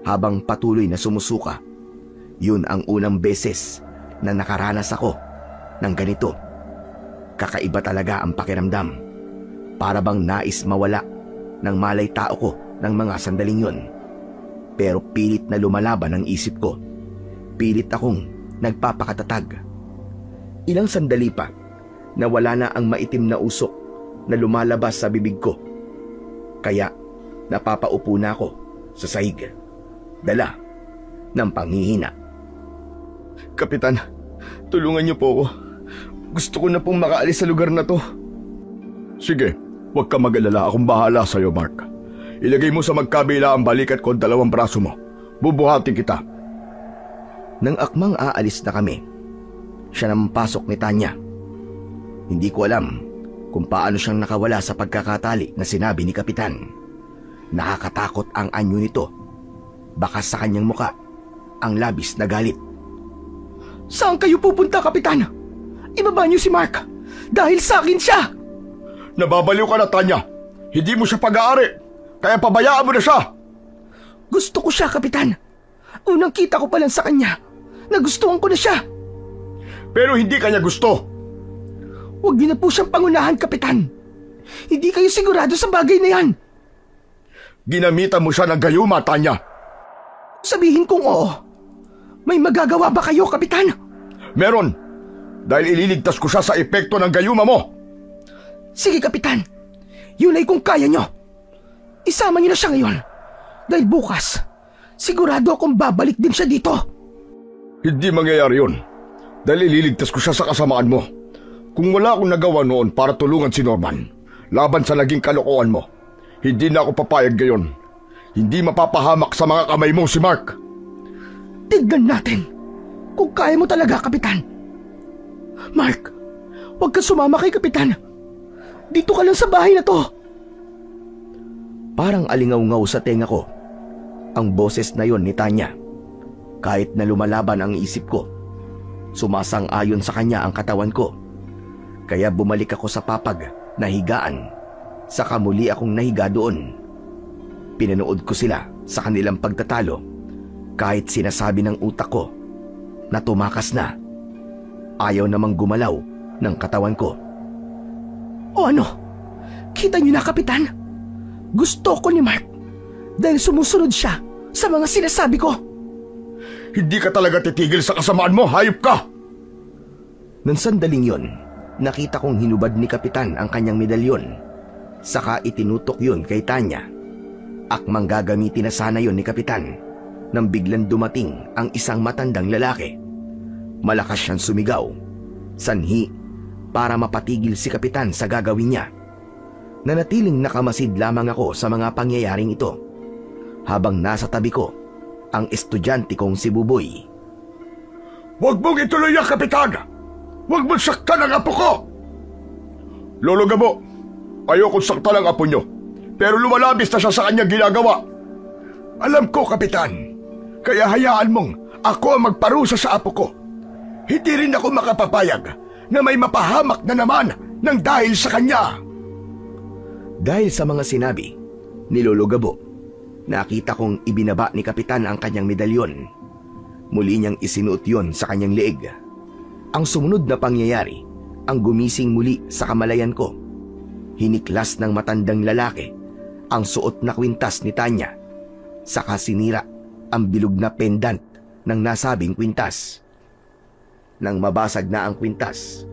habang patuloy na sumusuka. Yun ang unang beses na nakaranas ako ng ganito. Kakaiba talaga ang pakiramdam. Para bang nais mawala ng malay tao ko ng mga sandaling yun. Pero pilit na lumalaban ang isip ko. Pilit akong nagpapakatatag. Ilang sandali pa, nawala na ang maitim na usok na lumalabas sa bibig ko. Kaya napapaupo na ako sa sahig, dala ng panghihina. Kapitan, tulungan niyo po ako. Gusto ko na pong makaalis sa lugar na to. Sige, huwag ka mag-alala. Akong bahala sa'yo, Mark. Ilagay mo sa magkabila ang balikat ko at 2 braso mo. Bubuhatin kita. Nang akmang aalis na kami, siya naman pasok ni Tanya. Hindi ko alam kung paano siyang nakawala sa pagkakatali na sinabi ni Kapitan. Nakakatakot ang anyo nito. Baka sa kanyang muka ang labis na galit. Saan kayo pupunta, Kapitan? Ibaba niyo si Mark. Dahil sa akin siya. Nababaliw ka na, Tanya. Hindi mo siya pag-aari. Kaya pabayaan mo na siya. Gusto ko siya, Kapitan. Unang kita ko pa lang sa kanya. Nagustuhan ko na siya. Pero hindi kanya gusto. Huwag niyo na po siyang pangunahan, Kapitan. Hindi kayo sigurado sa bagay na yan. Ginamitan mo siya ng gayuma, Tanya. Sabihin kong oo. May magagawa ba kayo, Kapitan? Meron. Dahil ililigtas ko siya sa epekto ng gayuma mo. Sige, Kapitan. Yun ay kung kaya nyo. Isama niyo na siya ngayon. Dahil bukas, sigurado akong babalik din siya dito. Hindi mangyayari yun. Dahil ililigtas ko siya sa kasamaan mo. Kung wala akong nagawa noon para tulungan si Norman, laban sa naging kalokohan mo, hindi na ako papayag gayon. Hindi mapapahamak sa mga kamay mo si Mark. Tignan natin kung kaya mo talaga, Kapitan. Mark, huwag kang sumama kay Kapitan. Dito ka lang sa bahay na to. Parang alingaw-ngaw sa tenga ko ang boses na yon ni Tanya. Kahit na lumalaban ang isip ko, sumasang-ayon sa kanya ang katawan ko. Kaya bumalik ako sa papag na higaan. Saka muli akong nahiga doon. Pinanood ko sila sa kanilang pagtatalo. Kahit sinasabi ng utak ko na tumakas na, ayaw namang gumalaw ng katawan ko. O ano? Kita niyo na, Kapitan? Gusto ko ni Mark dahil sumusunod siya sa mga sinasabi ko. Hindi ka talaga titigil sa kasamaan mo, hayop ka! Nang sandaling yon, nakita kong hinubad ni Kapitan ang kanyang medalyon. Saka itinutok yon kay Tanya. Akmang gagamitin na sana yon ni Kapitan nang biglang dumating ang isang matandang lalaki. Malakas siyang sumigaw, sanhi para mapatigil si Kapitan sa gagawin niya. Nanatiling nakamasid lamang ako sa mga pangyayaring ito habang nasa tabi ko ang estudyante kong si Buboy. Huwag mong ituloy ang Kapitan! Huwag mong saktan ang apo ko! Lolo Gabo, ayokong saktan ang apo nyo, pero lumalabis na siya sa kanyang ginagawa. Alam ko, Kapitan, kaya hayaan mong ako ang magparusa sa apo ko. Hindi rin ako makapapayag na may mapahamak na naman ng dahil sa kanya. Dahil sa mga sinabi ni Lolo Gabo, nakita kong ibinaba ni Kapitan ang kanyang medalyon. Muli niyang isinuot yon sa kanyang leeg. Ang sumunod na pangyayari ang gumising muli sa kamalayan ko. Hiniklas ng matandang lalaki ang suot na kwintas ni Tanya. Saka sinira ang bilog na pendant ng nasabing kwintas. Nang mabasag na ang kwintas,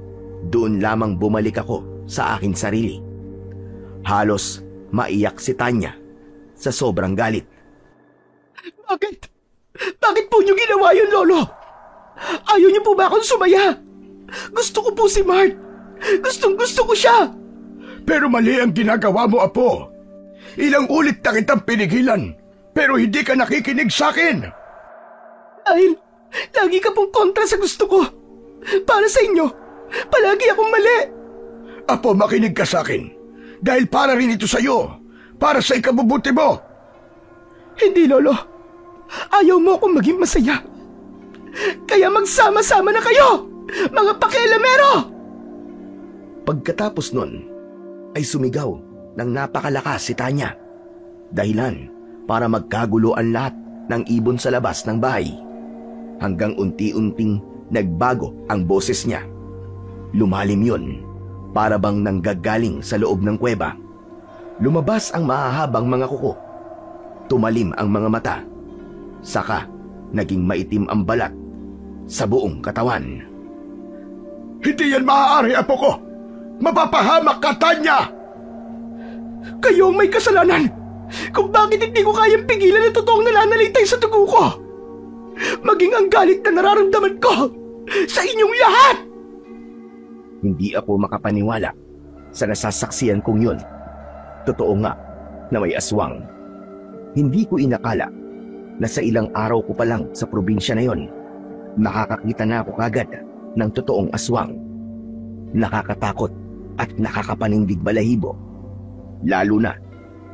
doon lamang bumalik ako sa aking sarili. Halos maiyak si Tanya sa sobrang galit. Bakit? Bakit po niyo ginawa yun, Lolo? Ayaw niyo po ba akong sumaya? Gusto ko po si Mart. Gusto ko siya. Pero mali ang ginagawa mo, Apo. Ilang ulit na kitang pinigilan, pero hindi ka nakikinig sa akin. Dahil lagi ka pong kontra sa gusto ko. Para sa inyo, palagi akong mali. Apo, makinig ka sa akin. Dahil para rin ito sa'yo. Para sa ikabubuti mo. Hindi, Lolo. Ayaw mo akong maging masaya. Kaya magsama-sama na kayo, mga pakialamero! Pagkatapos nun, ay sumigaw ng napakalakas si Tanya. Dahilan para magkagulo ang lahat ng ibon sa labas ng bahay. Hanggang unti-unting nagbago ang boses niya. Lumalim yun, para bang nanggagaling sa loob ng kuweba. Lumabas ang mahahabang mga kuko. Tumalim ang mga mata. Saka naging maitim ang balat sa buong katawan. Hindi yan maaari, Apo ko! Mapapahamak ka, Tanya! Kayo ang may kasalanan kung bakit hindi ko kayang pigilan ang totoong nananalitay sa dugo ko. Maging ang galit na nararamdaman ko sa inyong lahat! Hindi ako makapaniwala sa nasasaksiyan kong yun. Totoo nga na may aswang. Hindi ko inakala na sa ilang araw ko pa lang sa probinsya na yon, nakakakita na ako kagad ng totoong aswang. Nakakatakot at nakakapanindig balahibo. Lalo na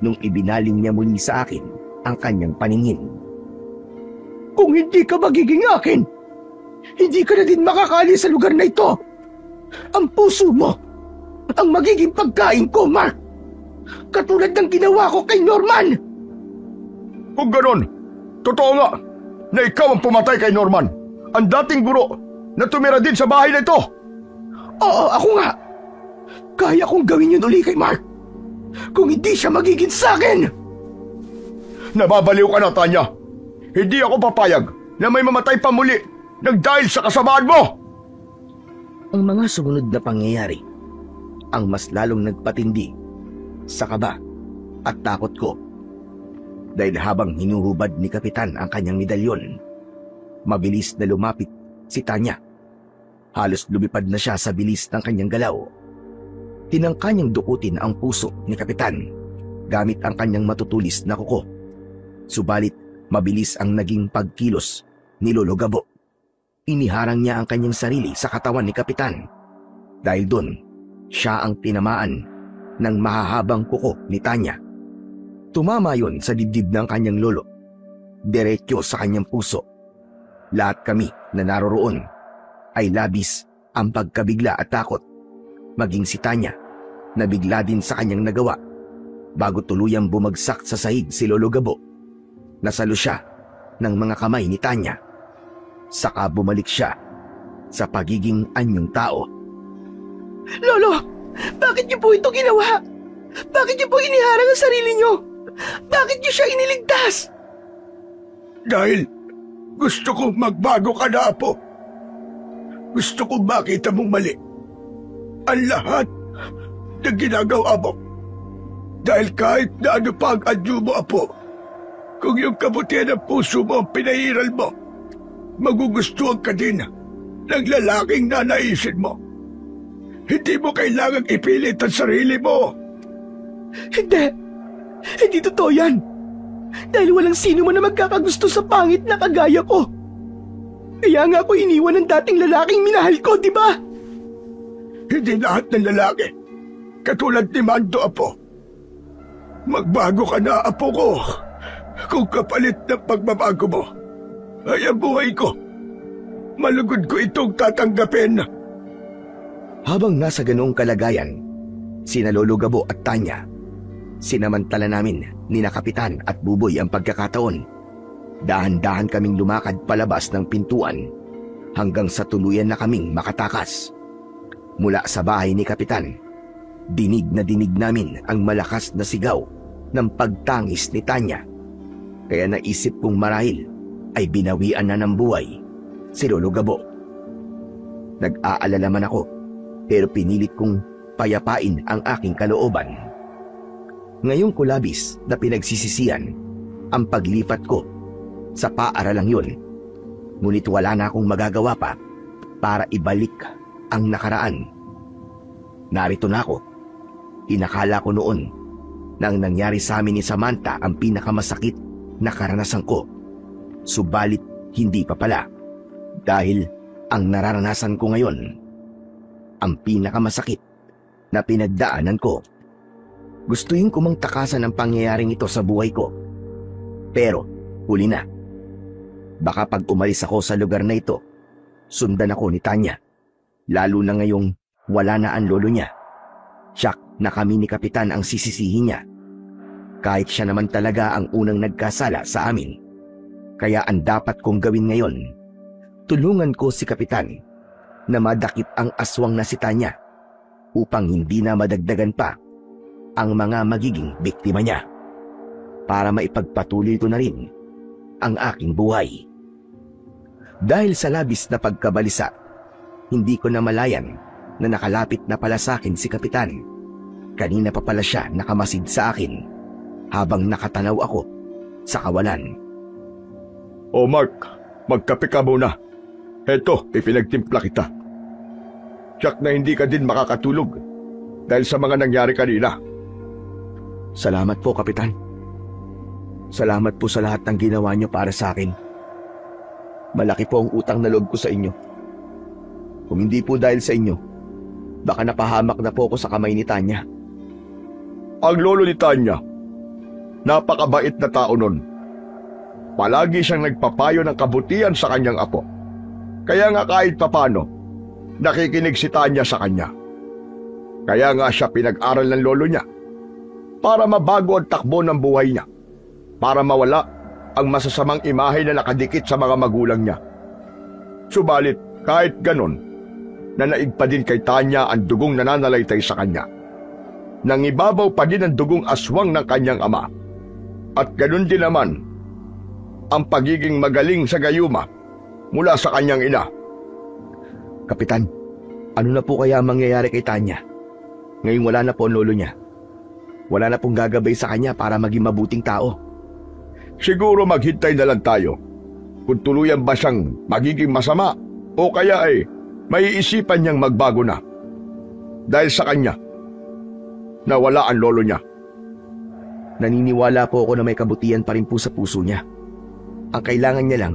nung ibinaling niya muli sa akin ang kanyang paningin. Kung hindi ka magiging akin, hindi ka na din makakali sa lugar na ito. Ang puso mo ang magiging pagkain ko, Mark. Katulad ng ginawa ko kay Norman. Kung ganon, totoo nga na ikaw ang pumatay kay Norman, ang dating guro na tumira din sa bahay na ito. Oo, ako nga. Kaya kong gawin yun uli kay Mark kung hindi siya magiging sa akin. Nababaliw ka na, Tanya. Hindi ako papayag na may mamatay pa muli nang dahil sa kasamaan mo. Ang mga sumunod na pangyayari ang mas lalong nagpatindi sa kaba at takot ko. Dahil habang hinuhubad ni Kapitan ang kanyang medalyon, mabilis na lumapit si Tanya. Halos lumipad na siya sa bilis ng kanyang galaw. Tinangka niyang dukutin ang puso ni Kapitan gamit ang kanyang matutulis na kuko. Subalit mabilis ang naging pagkilos ni Lolo Gabo. Iniharang niya ang kanyang sarili sa katawan ni Kapitan. Dahil doon, siya ang tinamaan ng mahahabang kuko ni Tanya. Tumama yon sa dibdib ng kanyang lolo. Diretso sa kanyang puso. Lahat kami na naroroon ay labis ang pagkabigla at takot. Maging si Tanya, nabigla din sa kanyang nagawa. Bago tuluyang bumagsak sa sahig si Lolo Gabo, nasalo siya ng mga kamay ni Tanya. Saka bumalik siya sa pagiging anyong tao. Lolo, bakit niyo po ito ginawa? Bakit niyo po iniharang ang sarili niyo? Bakit niyo siya iniligtas? Dahil gusto kong magbago ka na, Apo. Gusto kong makita mong mali ang lahat na ginagawa mo. Dahil kahit na ano pa ang adyo mo, Apo, kung yung kabutihan ng puso mo ang pinahiral mo, magugustuhan ka din ng lalaking nanaisin mo. Hindi mo kailangang ipilit ang sarili mo. Hindi totoo yan. Dahil walang sino man na magkakagusto sa pangit na kagaya ko. Kaya nga ako iniwan ng dating lalaking minahal ko, di ba? Hindi lahat ng lalaki katulad ni Mando, Apo. Magbago ka na, Apo ko. Kung kapalit ng pagbabago mo ay ang buhay ko, malugod ko itong tatanggapin. Habang nasa ganoong kalagayan, sina Lolo Gabo at Tanya, sinamantala namin ni na Kapitan at Buboy ang pagkakataon. Dahan-dahan kaming lumakad palabas ng pintuan hanggang sa tuluyan na kaming makatakas. Mula sa bahay ni Kapitan, dinig na dinig namin ang malakas na sigaw ng pagtangis ni Tanya. Kaya naisip kong marahil ay binawian na ng buhay si Lolo Gabo. Nag-aalala man ako pero pinilit kong payapain ang aking kalooban. Ngayong ko labis na pinagsisisihan ang paglipat ko sa paaralang yun. Ngunit wala na akong magagawa pa para ibalik ang nakaraan. Narito na ako. Inakala ko noon na ang nangyari sa amin ni Samantha ang pinakamasakit na karanasan ko. Subalit hindi pa pala. Dahil ang nararanasan ko ngayon, ang pinakamasakit na pinagdaanan ko. Gustuin ko mang takasan ang pangyayaring ito sa buhay ko. Pero huli na. Baka pag umalis ako sa lugar na ito, sundan ako ni Tanya. Lalo na ngayong wala na ang lolo niya. Siyak na kami ni Kapitan ang sisisihin niya. Kahit siya naman talaga ang unang nagkasala sa amin. Kaya ang dapat kong gawin ngayon, tulungan ko si Kapitan na madakip ang aswang na si Tanya upang hindi na madagdagan pa ang mga magiging biktima niya para maipagpatuloy ko na rin ang aking buhay. Dahil sa labis na pagkabalisa, hindi ko na malayan na nakalapit na pala sa akin si Kapitan. Kanina pa pala siya nakamasid sa akin habang nakatanaw ako sa kawalan. O Mark, magkape ka muna. Eto, ipinagtimpla kita. Tiyak na hindi ka din makakatulog dahil sa mga nangyari kanina. Salamat po, Kapitan. Salamat po sa lahat ng ginawa niyo para sa akin. Malaki po ang utang na loob ko sa inyo. Kung hindi po dahil sa inyo, baka napahamak na po ako sa kamay ni Tanya. Ang lolo ni Tanya, napakabait na tao nun. Palagi siyang nagpapayo ng kabutihan sa kanyang apo. Kaya nga kahit papano, nakikinig si Tanya sa kanya. Kaya nga siya pinag-aral ng lolo niya para mabago ang takbo ng buhay niya, para mawala ang masasamang imahe na nakadikit sa mga magulang niya. Subalit kahit ganon, nanaig pa din kay Tanya ang dugong nananalaytay sa kanya. Nangibabaw pa din ang dugong aswang ng kanyang ama. At ganon din naman ang pagiging magaling sa gayuma mula sa kanyang ina. Kapitan, ano na po kaya mangyayari kay Tanya? Ngayong wala na po ang lolo niya. Wala na pong gagabay sa kanya para maging mabuting tao. Siguro maghintay na lang tayo kung tuluyan ba siyang magiging masama o kaya ay maiisipan niyang magbago na. Dahil sa kanya, nawala ang lolo niya. Naniniwala po ako na may kabutihan pa rin po sa puso niya. Ang kailangan niya lang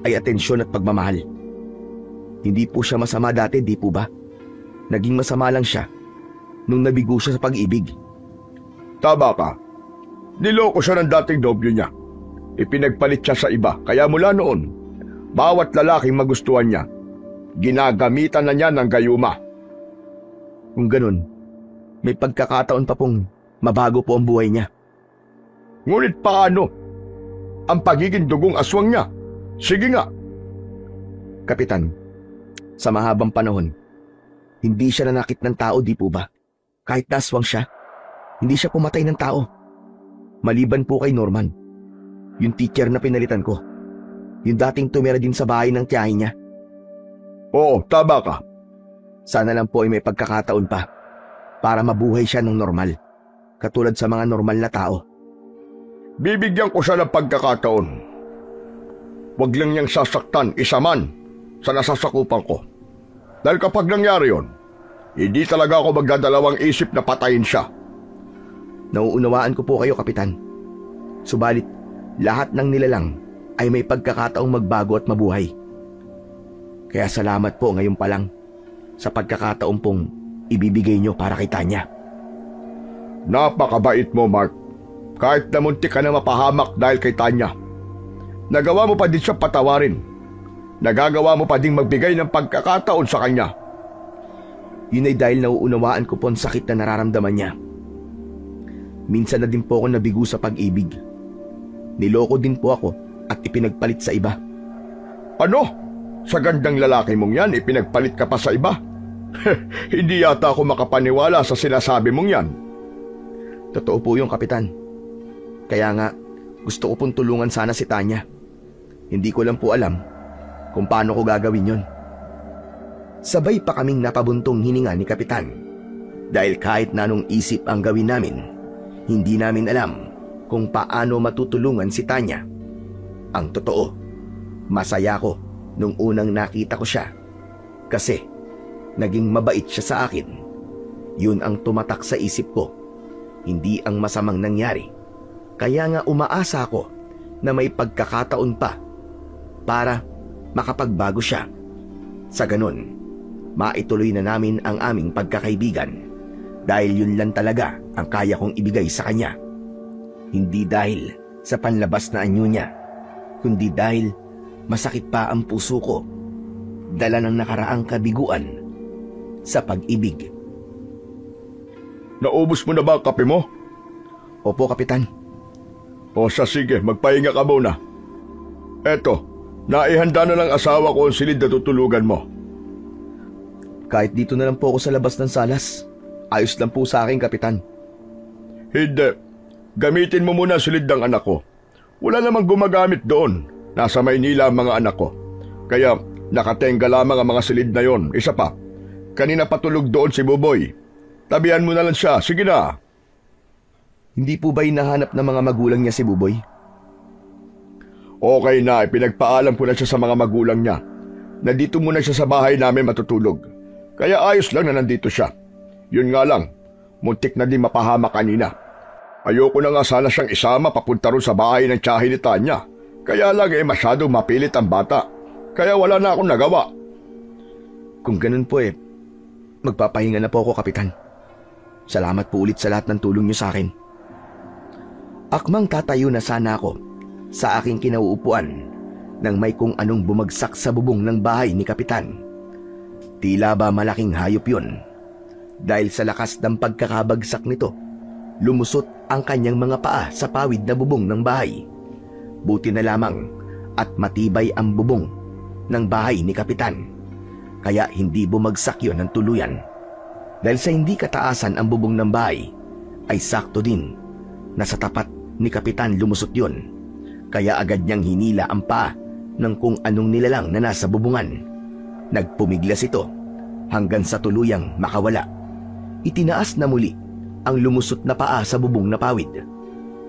ay atensyon at pagmamahal. Hindi po siya masama dati, di po ba? Naging masama lang siya nung nabigo siya sa pag-ibig. Tama ka. Niloko siya ng dating nobyo niya. Ipinagpalit siya sa iba, kaya mula noon, bawat lalaking magustuhan niya, ginagamitan na niya ng gayuma. Kung ganun, may pagkakataon pa pong mabago po ang buhay niya. Ngunit paano? Ang pagiging dugong aswang niya. Sige nga. Kapitan, sa mahabang panahon, hindi siya nanakit ng tao, di po ba? Kahit naswang siya, hindi siya pumatay ng tao. Maliban po kay Norman, yung teacher na pinalitan ko. Yung dating tumira din sa bahay ng tiyahin niya. Oo, tama ka. Sana lang po ay may pagkakataon pa para mabuhay siya ng normal, katulad sa mga normal na tao. Bibigyan ko siya ng pagkakataon. Huwag lang niyang sasaktan isa man sa nasasakupan ko. Dahil kapag nangyari yon, hindi talaga ako magdadalawang isip na patayin siya. Nauunawaan ko po kayo, Kapitan. Subalit, lahat ng nilalang ay may pagkakataong magbago at mabuhay. Kaya salamat po ngayon pa lang sa pagkakataong pong ibibigay niyo para kay Tanya. Napakabait mo, Mark. Kahit na muntik ka na mapahamak dahil kay Tanya, nagawa mo pa din siya patawarin. Nagagawa mo pa din magbigay ng pagkakataon sa kanya. Yun ay dahil nauunawaan ko po ang sakit na nararamdaman niya. Minsan na din po ako nabigo sa pag-ibig. Niloko din po ako at ipinagpalit sa iba. Ano? Sa gandang lalaki mong yan, ipinagpalit ka pa sa iba? Hindi yata ako makapaniwala sa sinasabi mong yan. Totoo po yung, Kapitan. Kaya nga, gusto ko pong tulungan sana si Tanya. Hindi ko lang po alam kung paano ko gagawin yon. Sabay pa kaming napabuntong hininga ni Kapitan dahil kahit na anong isip ang gawin namin, hindi namin alam kung paano matutulungan si Tanya. Ang totoo, masaya ko nung unang nakita ko siya kasi naging mabait siya sa akin. Yun ang tumatak sa isip ko, hindi ang masamang nangyari. Kaya nga umaasa ako na may pagkakataon pa para makapagbago siya. Sa ganun, maituloy na namin ang aming pagkakaibigan dahil yun lang talaga ang kaya kong ibigay sa kanya. Hindi dahil sa panlabas na anyo niya, kundi dahil masakit pa ang puso ko, dala ng nakaraang kabiguan sa pag-ibig. Naubos mo na ba ang kape mo? Opo, Kapitan. O sige, magpahinga ka muna. Eto, naihanda na ng asawa ko ang silid na tutulugan mo. Kahit dito na lang po ako sa labas ng salas, ayos lang po sa akin, Kapitan. Hindi. Gamitin mo muna ang silid ng anak ko. Wala namang gumagamit doon. Nasa Maynila ang mga anak ko. Kaya nakatenga lamang ang mga silid na yon. Isa pa, kanina patulog doon si Buboy. Tabihan mo na lang siya. Sige na. Hindi po ba hinahanap ng mga magulang niya si Buboy? Okay na, pinagpaalam ko na siya sa mga magulang niya na dito muna siya sa bahay namin matutulog. Kaya ayos lang na nandito siya. Yun nga lang, muntik na din mapahama kanina. Ayoko na nga sana siyang isama papunta ron sa bahay ng tiyahin ni Tanya. Kaya lang masyadong mapilit ang bata. Kaya wala na akong nagawa. Kung ganun po magpapahinga na po ako, Kapitan. Salamat po ulit sa lahat ng tulong niyo sa akin. Akmang tatayo na sana ako sa aking kinauupuan nang may kung anong bumagsak sa bubong ng bahay ni Kapitan. Tila ba malaking hayop yun? Dahil sa lakas ng pagkakabagsak nito, lumusot ang kanyang mga paa sa pawid na bubong ng bahay. Buti na lamang at matibay ang bubong ng bahay ni Kapitan. Kaya hindi bumagsak yun ng tuluyan. Dahil sa hindi kataasan ang bubong ng bahay, ay sakto din na sa tapat ni Kapitan lumusot yun. Kaya agad niyang hinila ang paa ng kung anong nilalang na nasa bubungan. Nagpumiglas ito hanggang sa tuluyang makawala. Itinaas na muli ang lumusot na paa sa bubong na pawid.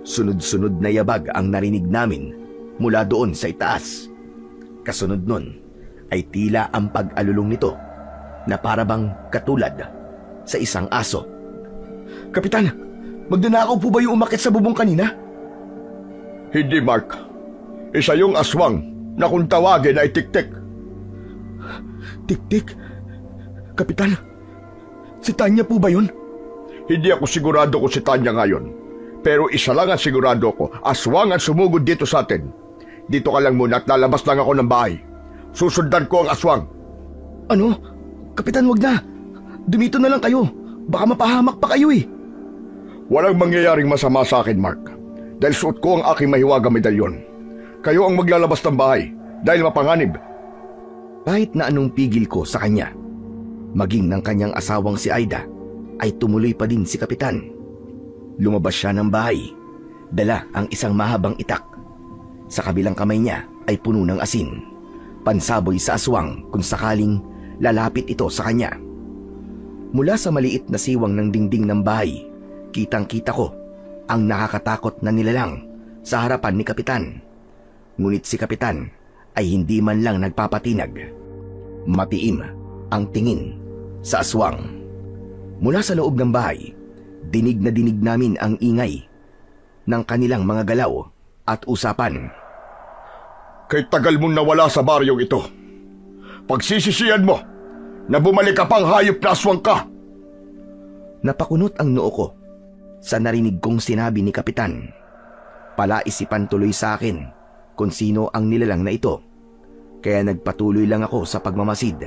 Sunod-sunod na yabag ang narinig namin mula doon sa itaas. Kasunod nun ay tila ang pag-alulong nito na parabang katulad sa isang aso. Kapitan, magdanakaw po ba yung umakyat sa bubong kanina? Hindi, Mark. Isa yung aswang na kung tawagin ay Tik-Tik. Tik-Tik? Kapitan, si Tanya po ba yun? Hindi ako sigurado kung si Tanya ngayon. Pero isa lang ang sigurado ko, aswang ang sumugod dito sa atin. Dito ka lang muna at lalabas lang ako ng bahay. Susundan ko ang aswang. Ano? Kapitan, wag na. Dumito na lang kayo. Baka mapahamak pa kayo eh. Walang mangyayaring masama sa akin, Mark. Dahil suot ko ang aking mahiwagang medalyon. Kayo ang maglalabas ng bahay dahil mapanganib. Kahit na anong pigil ko sa kanya, maging ng kanyang asawang si Aida, ay tumuloy pa din si Kapitan. Lumabas siya ng bahay. Dala ang isang mahabang itak. Sa kabilang kamay niya ay puno ng asin. Pansaboy sa aswang kung sakaling lalapit ito sa kanya. Mula sa maliit na siwang ng dingding ng bahay, kitang-kita ko ang nakakatakot na nilalang sa harapan ni Kapitan. Ngunit si Kapitan ay hindi man lang nagpapatinag. Matiim ang tingin sa aswang. Mula sa loob ng bahay, dinig na dinig namin ang ingay ng kanilang mga galaw at usapan. Kay tagal mong nawala sa baryong ito. Pagsisisihan mo na bumalik ka pang hayop na aswang ka. Napakunot ang noo ko sa narinig kong sinabi ni Kapitan. Palaisipan tuloy sa akin kung sino ang nilalang na ito. Kaya nagpatuloy lang ako sa pagmamasid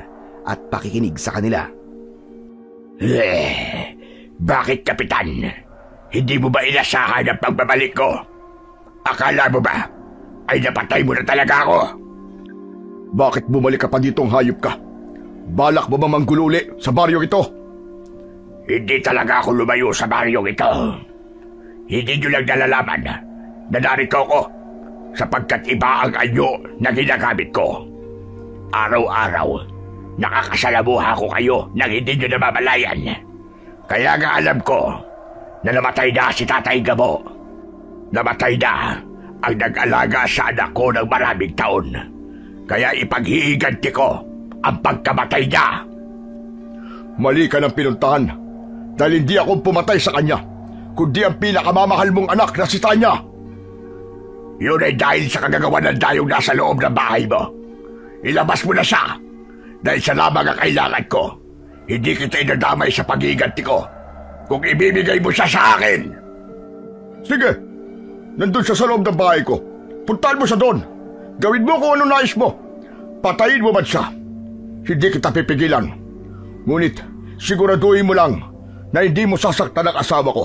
at pakikinig sa kanila. Bakit, Kapitan? Hindi mo ba inasahan ang pagbabalik ko? Akala mo ba ay napatay mo na talaga ako? Bakit bumalik ka pa ditong hayop ka? Balak mo ba manggululi sa baryong ito? Hindi talaga ako lumayo sa baryong ito. Hindi nyo lang nalalaman na narito ako sapagkat iba ang anyo na ginagamit ko. Araw-araw, nakakasalamuha ko kayo nang hindi nyo namamalayan. Kaya nga alam ko na namatay na si Tatay Gabo. Namatay na ang nag-alaga sa anak ko ng maraming taon. Kaya ipaghihiganti ko ang pagkamatay niya. Mali ka ng pinuntahan dahil hindi ako pumatay sa kanya, kundi ang pinakamamahal mong anak na si Tanya. Yun ay dahil sa kagagawa ng dayong nasa loob ng bahay mo. Ilabas mo na siya dahil siya lamang ang kailangan ko. Hindi kita inadamay sa paghihiganti ko kung ibibigay mo siya sa akin. Sige, nandun siya sa loob ng bahay ko. Puntahan mo siya doon. Gawin mo kung ano nais mo. Patayin mo man siya. Hindi kita pipigilan. Ngunit siguraduhin mo lang na hindi mo sasaktan ang asawa ko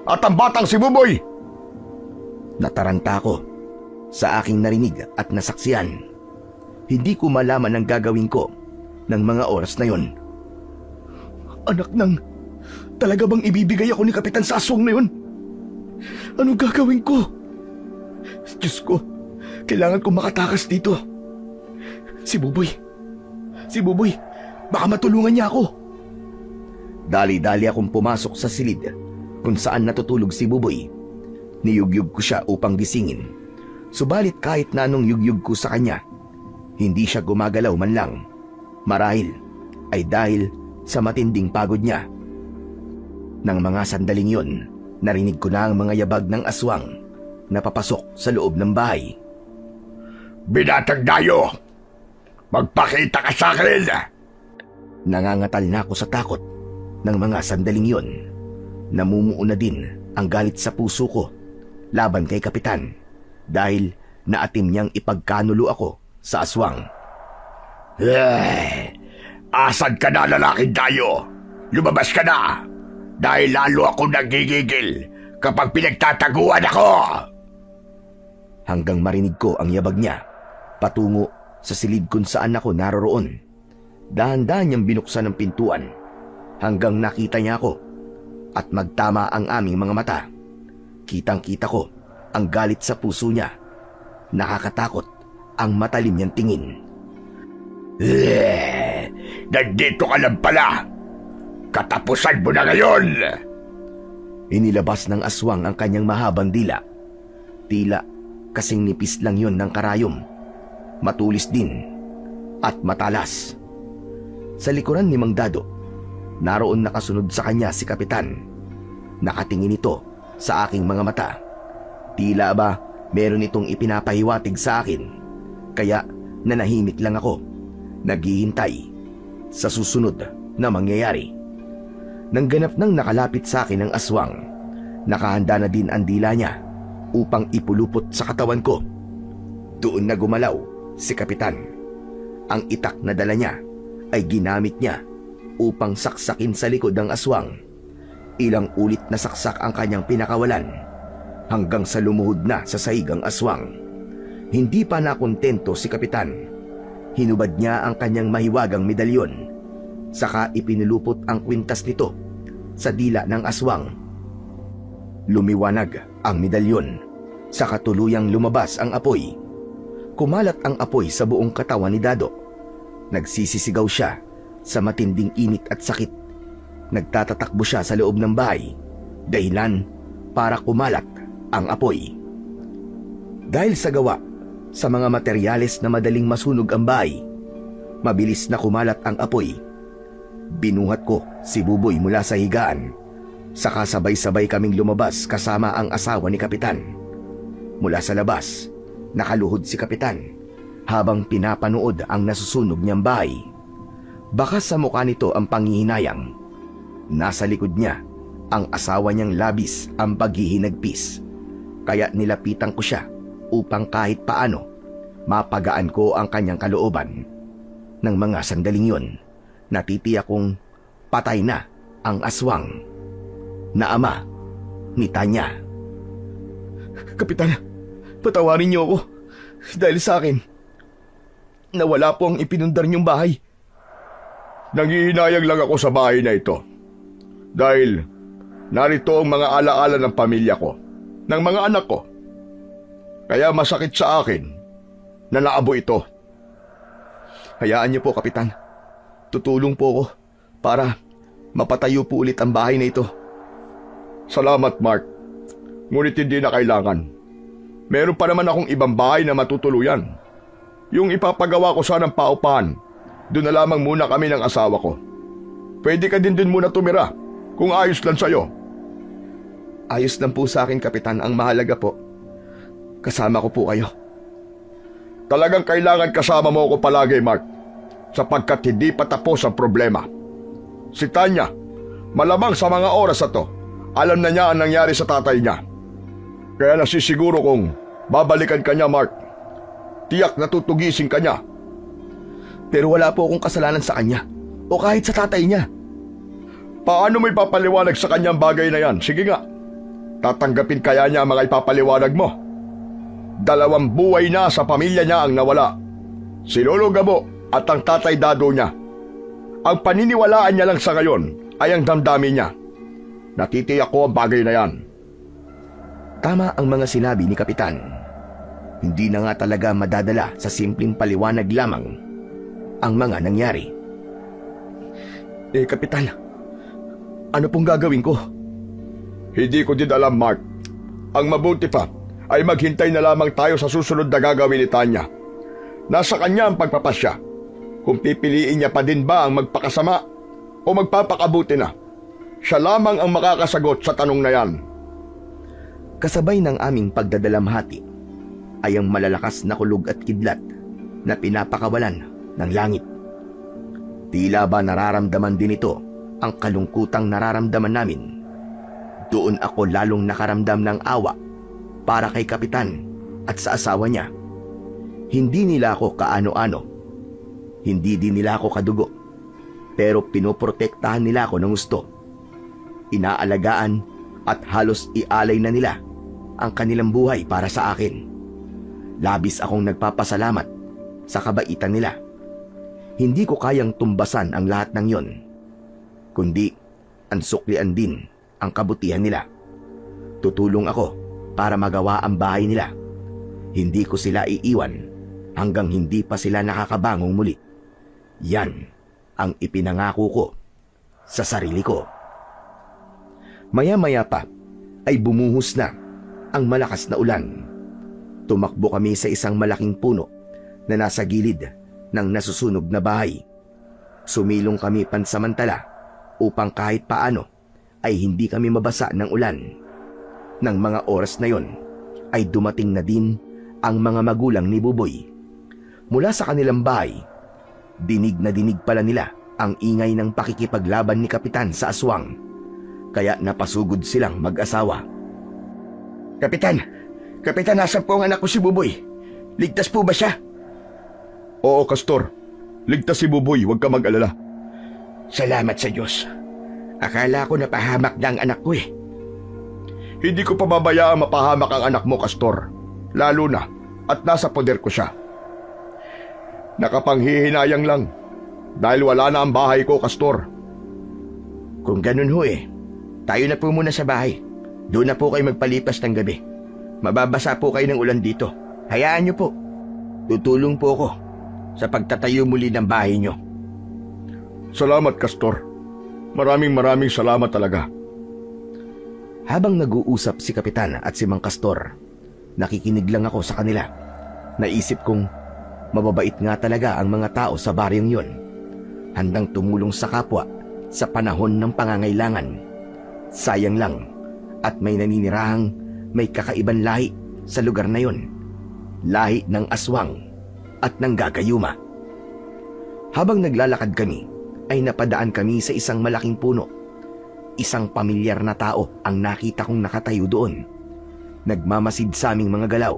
at ang batang si Buboy. Nataranta ako sa aking narinig at nasaksiyan. Hindi ko malaman ang gagawin ko ng mga oras na yon. Anak nang, talaga bang ibibigay ako ni Kapitan sa aswang na yun? Anong gagawin ko? Diyos ko, kailangan ko makatakas dito. Si Buboy, baka matulungan niya ako. Dali-dali akong pumasok sa silid kung saan natutulog si Buboy. Niyugyug ko siya upang gisingin. Subalit kahit na anong yugyug ko sa kanya, hindi siya gumagalaw man lang. Marahil ay dahil sa matinding pagod niya. Nang mga sandaling yon, narinig ko na ang mga yabag ng aswang na papasok sa loob ng bahay. Binatang dayo! Magpakita ka sa akin! Nangangatal na ako sa takot ng mga sandaling yon. Namumuo na din ang galit sa puso ko laban kay Kapitan dahil naatim niyang ipagkanulo ako sa aswang. Asan ka na, lalaking dayo? Lumabas ka na! Dahil lalo ako nagigigil kapag pinagtataguan ako! Hanggang marinig ko ang yabag niya patungo sa silid kung saan ako naroroon. Dahan-dahan niyang binuksan ang pintuan hanggang nakita niya ako at magtama ang aming mga mata. Kitang-kita ko ang galit sa puso niya. Nakakatakot ang matalim niyang tingin. Nandito ka lang pala! Katapusan mo na ngayon! Inilabas ng aswang ang kanyang mahabang dila. Tila kasing nipis lang yon ng karayom. Matulis din at matalas. Sa likuran ni Mang Dado, naroon nakasunod sa kanya si Kapitan. Nakatingin ito sa aking mga mata. Tila ba meron itong ipinapahiwatig sa akin. Kaya nanahimik lang ako, naghihintay sa susunod na mangyayari. Nang ganap nang nakalapit sa akin ang aswang, nakahanda na din ang dila niya upang ipulupot sa katawan ko. Doon na gumalaw si Kapitan. Ang itak na dala niya ay ginamit niya upang saksakin sa likod ng aswang. Ilang ulit na saksak ang kanyang pinakawalan hanggang sa lumuhod na sa sahig ang aswang. Hindi pa nakontento si Kapitan. Hinubad niya ang kanyang mahiwagang medalyon. Saka ipinulupot ang kwintas nito sa dila ng aswang. Lumiwanag ang medalyon. Saka tuluyang lumabas ang apoy. Kumalat ang apoy sa buong katawan ni Dado. Nagsisisigaw siya sa matinding init at sakit. Nagtatatakbo siya sa loob ng bahay, dahilan para kumalat ang apoy. Dahil sa gawa sa mga materyales na madaling masunog ang bahay, mabilis na kumalat ang apoy. Binuhat ko si Buboy mula sa higaan. Saka sabay-sabay kaming lumabas kasama ang asawa ni Kapitan. Mula sa labas, nakaluhod si Kapitan habang pinapanood ang nasusunog niyang bahay. Baka sa mukha nito ang panghihinayang. Nasa likod niya ang asawa niyang labis ang paghihinagpis. Kaya nilapitan ko siya upang kahit paano mapagaan ko ang kanyang kalooban. Nang mga sandaling yon, natitiyak kong patay na ang aswang na ama ni Tanya. Kapitan, patawarin niyo ako dahil sa akin nawala po ang ipinundar niyong bahay. Nanghihinayang lang ako sa bahay na ito dahil narito ang mga alaala ng pamilya ko, ng mga anak ko. Kaya masakit sa akin na naabo ito. Hayaan niyo po, Kapitan. Tutulong po ako para mapatayo po ulit ang bahay na ito. Salamat, Mark. Ngunit hindi na kailangan. Meron pa naman akong ibang bahay na matutuluyan. Yung ipapagawa ko sanang paupahan, doon na lamang muna kami ng asawa ko. Pwede ka din muna tumira, kung ayos lang sa'yo. Ayos lang po sa akin, Kapitan. Ang mahalaga po, kasama ko po kayo. Talagang kailangan kasama mo ako palagi, Mark, sapagkat hindi pa tapos ang problema. Si Tanya, malamang sa mga oras na to, alam na niya ang nangyari sa tatay niya. Kaya nasisiguro kong babalikan ka niya, Mark. Tiyak na tutugisin ka niya. Pero wala po akong kasalanan sa kanya o kahit sa tatay niya. Paano mo ipapaliwanag sa kanyang bagay na yan? Sige nga, tatanggapin kaya niya ang mga ipapaliwanag mo? 2 buhay na sa pamilya niya ang nawala. Si Lolo Gabo at ang tatay Dado niya. Ang paniniwalaan niya lang sa ngayon ay ang damdamin niya. Natitiyak ko ang bagay na yan. Tama ang mga sinabi ni Kapitan. Hindi na nga talaga madadala sa simpleng paliwanag lamang ang mga nangyari. Kapitan, ano pong gagawin ko? Hindi ko din alam, Mark. Ang mabuti pa ay maghintay na lamang tayo sa susunod na gagawin ni Tanya. Nasa kanya ang pagpapasya. Kung pipiliin niya pa din ba ang magpakasama o magpapakabuti na, siya lamang ang makakasagot sa tanong na yan. Kasabay ng aming pagdadalamhati ay ang malalakas na kulog at kidlat na pinapakawalan ng langit. Tila ba nararamdaman din ito ang kalungkutang nararamdaman namin. Doon ako lalong nakaramdam ng awa para kay Kapitan at sa asawa niya. Hindi nila ako kaano-ano. Hindi din nila ako kadugo. Pero pinoprotektahan nila ako ng gusto. Inaalagaan at halos ialay na nila ang kanilang buhay para sa akin. Labis akong nagpapasalamat sa kabaitan nila. Hindi ko kayang tumbasan ang lahat ng yon, kundi ang suklian din ang kabutihan nila. Tutulong ako para magawa ang bahay nila. Hindi ko sila iiwan hanggang hindi pa sila nakakabangong muli. Yan ang ipinangako ko sa sarili ko. Maya-maya pa ay bumuhos na ang malakas na ulan. Tumakbo kami sa isang malaking puno na nasa gilid ng nasusunog na bahay. Sumilong kami pansamantala upang kahit paano ay hindi kami mabasa ng ulan. Nang mga oras na yon ay dumating na din ang mga magulang ni Buboy. Mula sa kanilang bahay, dinig na dinig pala nila ang ingay ng pakikipaglaban ni Kapitan sa aswang. Kaya napasugod silang mag-asawa. Kapitan! Kapitan, nasan po ang anak ko si Buboy? Ligtas po ba siya? Oo, Castor. Ligtas si Buboy, huwag ka mag-alala. Salamat sa Diyos. Akala ko napahamak na ang anak ko eh. Hindi ko pababayaan mapahamak ang anak mo, Castor. Lalo na at nasa poder ko siya. Nakapanghihinayang lang dahil wala na ang bahay ko, Castor. Kung ganun ho eh, tayo na po muna sa bahay. Doon na po kayo magpalipas ng gabi. Mababasa po kayo ng ulan dito. Hayaan niyo po. Tutulong po ako sa pagtatayo muli ng bahay niyo. Salamat, Castor. Maraming salamat talaga. Habang nag-uusap si Kapitan at si Mang Castor, nakikinig lang ako sa kanila. Naisip kong mababait nga talaga ang mga tao sa baryong yon. Handang tumulong sa kapwa sa panahon ng pangangailangan. Sayang lang at may naninirahang may kakaibang lahi sa lugar na yon. Lahi ng aswang at ng gagayuma. Habang naglalakad kami, ay napadaan kami sa isang malaking puno. Isang pamilyar na tao ang nakita kong nakatayo doon. Nagmamasid sa aming mga galaw.